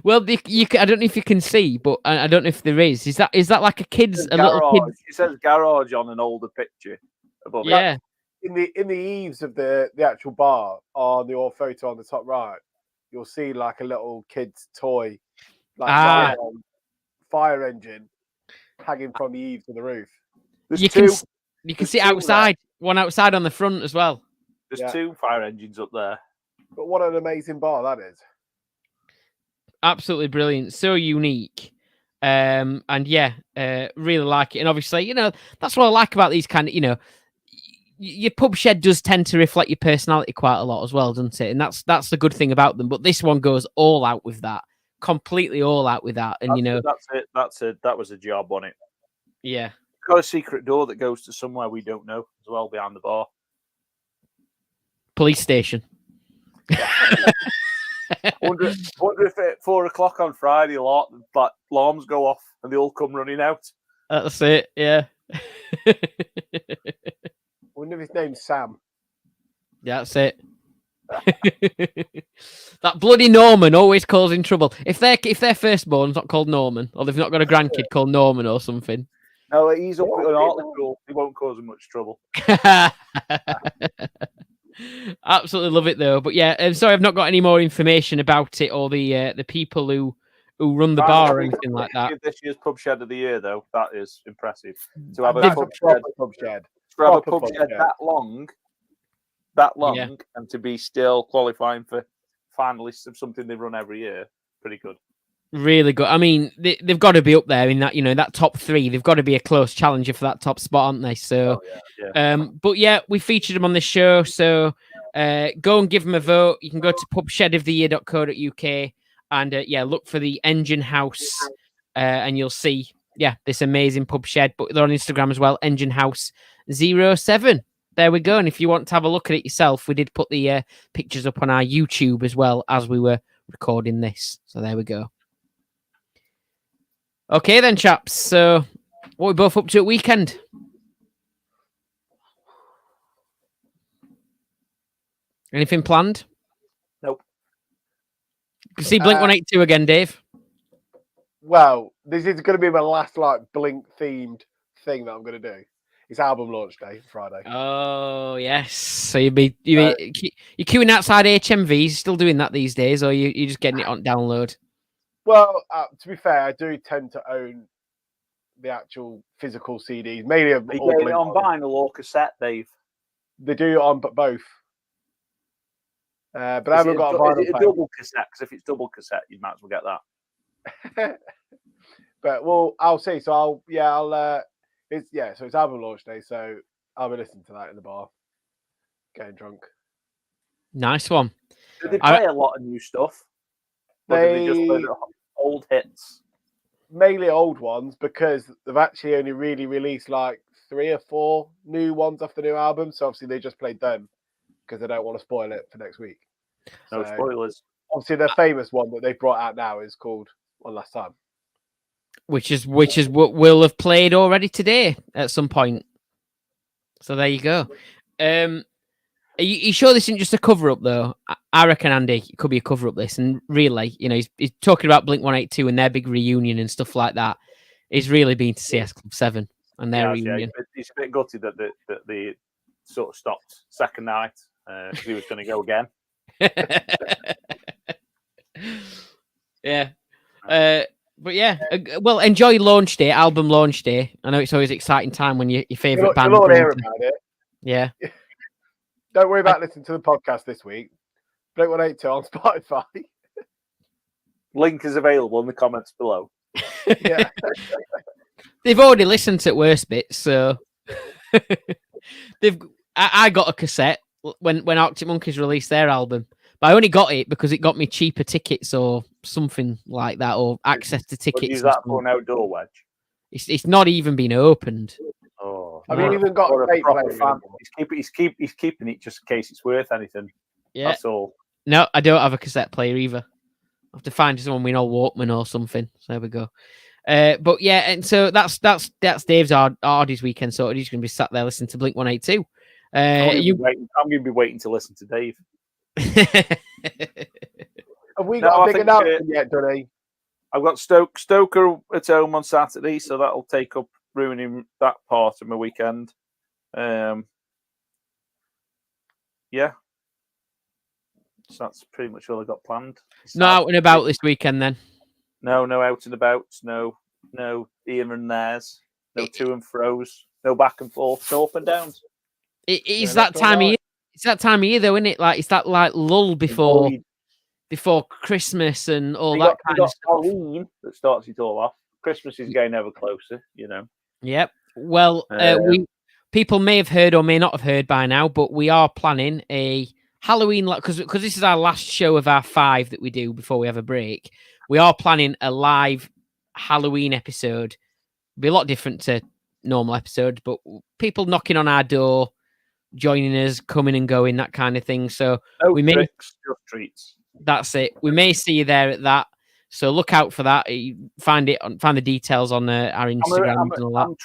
Well, I don't know if you can see, but I don't know if there is. Is that like a little kid? It says garage on an older picture above it. Yeah. In the eaves of the actual bar on the photo on the top right, you'll see like a little kid's toy, like fire engine hanging from the eaves of the roof. You can see outside, one outside on the front as well. There's two fire engines up there. But what an amazing bar that is. Absolutely brilliant. So unique. And really like it. And obviously, that's what I like about these kind of, your pub shed does tend to reflect your personality quite a lot as well, doesn't it? And that's the good thing about them. But this one goes all out with that. Completely all out with that. And, that's it. That was a job on it. Yeah. It's got a secret door that goes to somewhere we don't know as well behind the bar. Police station. wonder if at 4:00 on Friday, alarms go off and they all come running out. That's it, yeah. Wonder if his name's Sam. Yeah, that's it. That bloody Norman always causing trouble. If their firstborn's not called Norman, or they've not got a grandkid called Norman or something. No, he's up in Hartlepool. He won't cause him much trouble. Absolutely love it though. But yeah, I'm sorry I've not got any more information about it or the people who run the bar or anything like that. This year's pub shed of the year though, that is impressive. To have a pub shed that long, and to be still qualifying for finalists of something they run every year, pretty good. Really good. I mean, they've got to be up there in that, that top three. They've got to be a close challenger for that top spot, aren't they? So, but yeah, we featured them on this show. So go and give them a vote. You can go to pubshedoftheyear.co.uk and look for the Engine House and you'll see, this amazing pub shed. But they're on Instagram as well, Engine House 07. There we go. And if you want to have a look at it yourself, we did put the pictures up on our YouTube as well as we were recording this. So there we go. Okay then, chaps. So What are we both up to at weekend? Anything planned? Nope. You see Blink 182 again, Dave. Well, this is going to be my last like Blink themed thing that I'm going to do. It's album launch day, Friday. Oh yes. So you're queuing outside HMVs. Still doing that these days, or you're just getting it on download? Well, to be fair, I do tend to own the actual physical CDs, mainly of Are you all getting it Blink on ones. vinyl or cassette, Dave? They do it on both. But I Is haven't it got a is vinyl it a player. double cassette? Because if it's double cassette, you might as well get that. But well, I'll see. So it's album launch day, so I'll be listening to that in the bar, getting drunk. Nice one. Do they play a lot of new stuff? Or do they just play the old hits? Mainly old ones, because they've actually only really released like 3 or 4 new ones off the new album. So obviously they just played them because they don't want to spoil it for next week. No spoilers. Obviously, the famous one that they brought out now is called One Last Time. Which is what we'll have played already today at some point. So there you go. Are you sure this isn't just a cover up though? I reckon, Andy, it could be a cover up. This, and really, he's talking about Blink 182 and their big reunion and stuff like that. He's really been to CS Club 7 and their reunion. Yeah, he's a bit gutted that they sort of stopped second night because he was going to go again. Yeah. But yeah, well, enjoy launch day, album launch day. I know it's always an exciting time when your favourite band. You'll all hear about it. Yeah. Don't worry about listening to the podcast this week. Blink 182 on Spotify. Link is available in the comments below. Yeah. They've already listened to worst bits, so I got a cassette when Arctic Monkeys released their album. But I only got it because it got me cheaper tickets or something like that, or access to tickets. Use that for an outdoor wedge. It's not even been opened. Oh, have you even got a proper fan? He's keeping it just in case it's worth anything. Yeah, that's all. No, I don't have a cassette player either. I have to find someone with an old Walkman or something. So there we go. But yeah, and so that's Dave's Ardy's weekend. So he's going to be sat there listening to Blink 182. I'm going to be waiting to listen to Dave. Have we got a big announcement yet, Johnny? I've got Stoker at home on Saturday, so that'll take up ruining that part of my weekend. Yeah. So that's pretty much all I got planned. No out and about this weekend then? No out and about. No here and there's. No to and fro's. No back and forth. No up and downs. It's that time of year. It's that time of year though, isn't it? Like it's that like lull before Christmas and all that kind of stuff. Halloween that starts it all off. Christmas is getting ever closer, Yep. Well, people may have heard or may not have heard by now, but we are planning a Halloween, because this is our last show of our 5 that we do before we have a break. We are planning a live Halloween episode. It'll be a lot different to normal episodes, but people knocking on our door, joining us, coming and going, that kind of thing. So we may just treats. That's it. We may see you there at that. So look out for that. Find the details on our Instagram and all that. I'm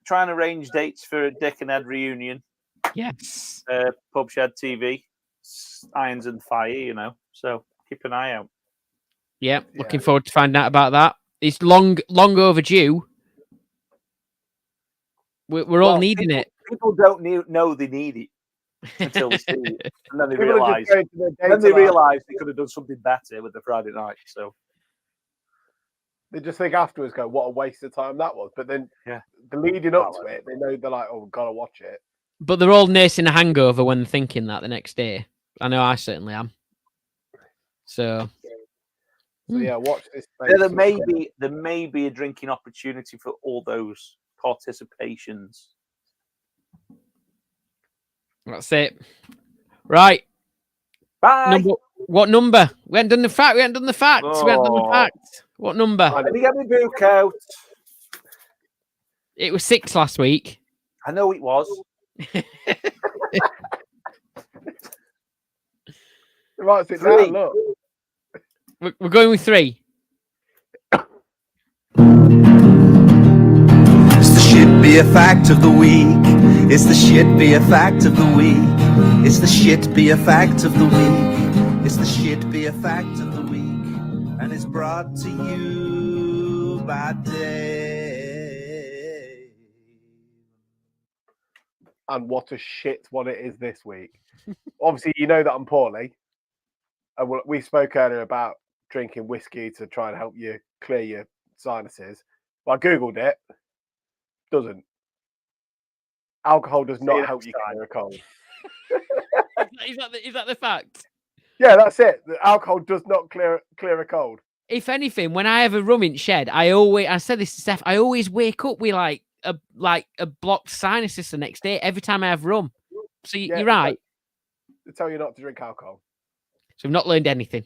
trying to arrange dates for a Dick and Ed reunion. Yes. Pub Shed TV. Irons and fire, So keep an eye out. Yeah, looking forward to finding out about that. It's long overdue. We're all needing it. People don't know they need it until they see it, and then they realise. They could have done something better with the Friday night. So they just think afterwards, go, "What a waste of time that was." But then, the leading up to it, they know they're like, "Oh, we've got to watch it." But they're all nursing a hangover when they're thinking that the next day. I know I certainly am. So yeah, watch this. There may be a drinking opportunity for all those participations. That's it. Right. Bye. What number? We haven't done the fact. We haven't done the facts. What number? Let me get my book out. It was 6 last week. I know it was. Right, sit down, look. We're going with 3. It's the beer fact of the week. It's the shit beer fact of the week. It's the shit beer fact of the week. It's the shit beer fact of the week. And it's brought to you by Dave. And what a shit one it is this week. Obviously, you know that I'm poorly. And we spoke earlier about drinking whiskey to try and help you clear your sinuses. Well, I Googled it. Doesn't. Alcohol does not help you clear a cold. Is that the fact? Yeah, that's it. The alcohol does not clear a cold. If anything, when I have a rum in Shed, I said this to Steph, I always wake up with like a blocked sinuses the next day every time I have rum. So you're right. They tell you not to drink alcohol. So I've not learned anything.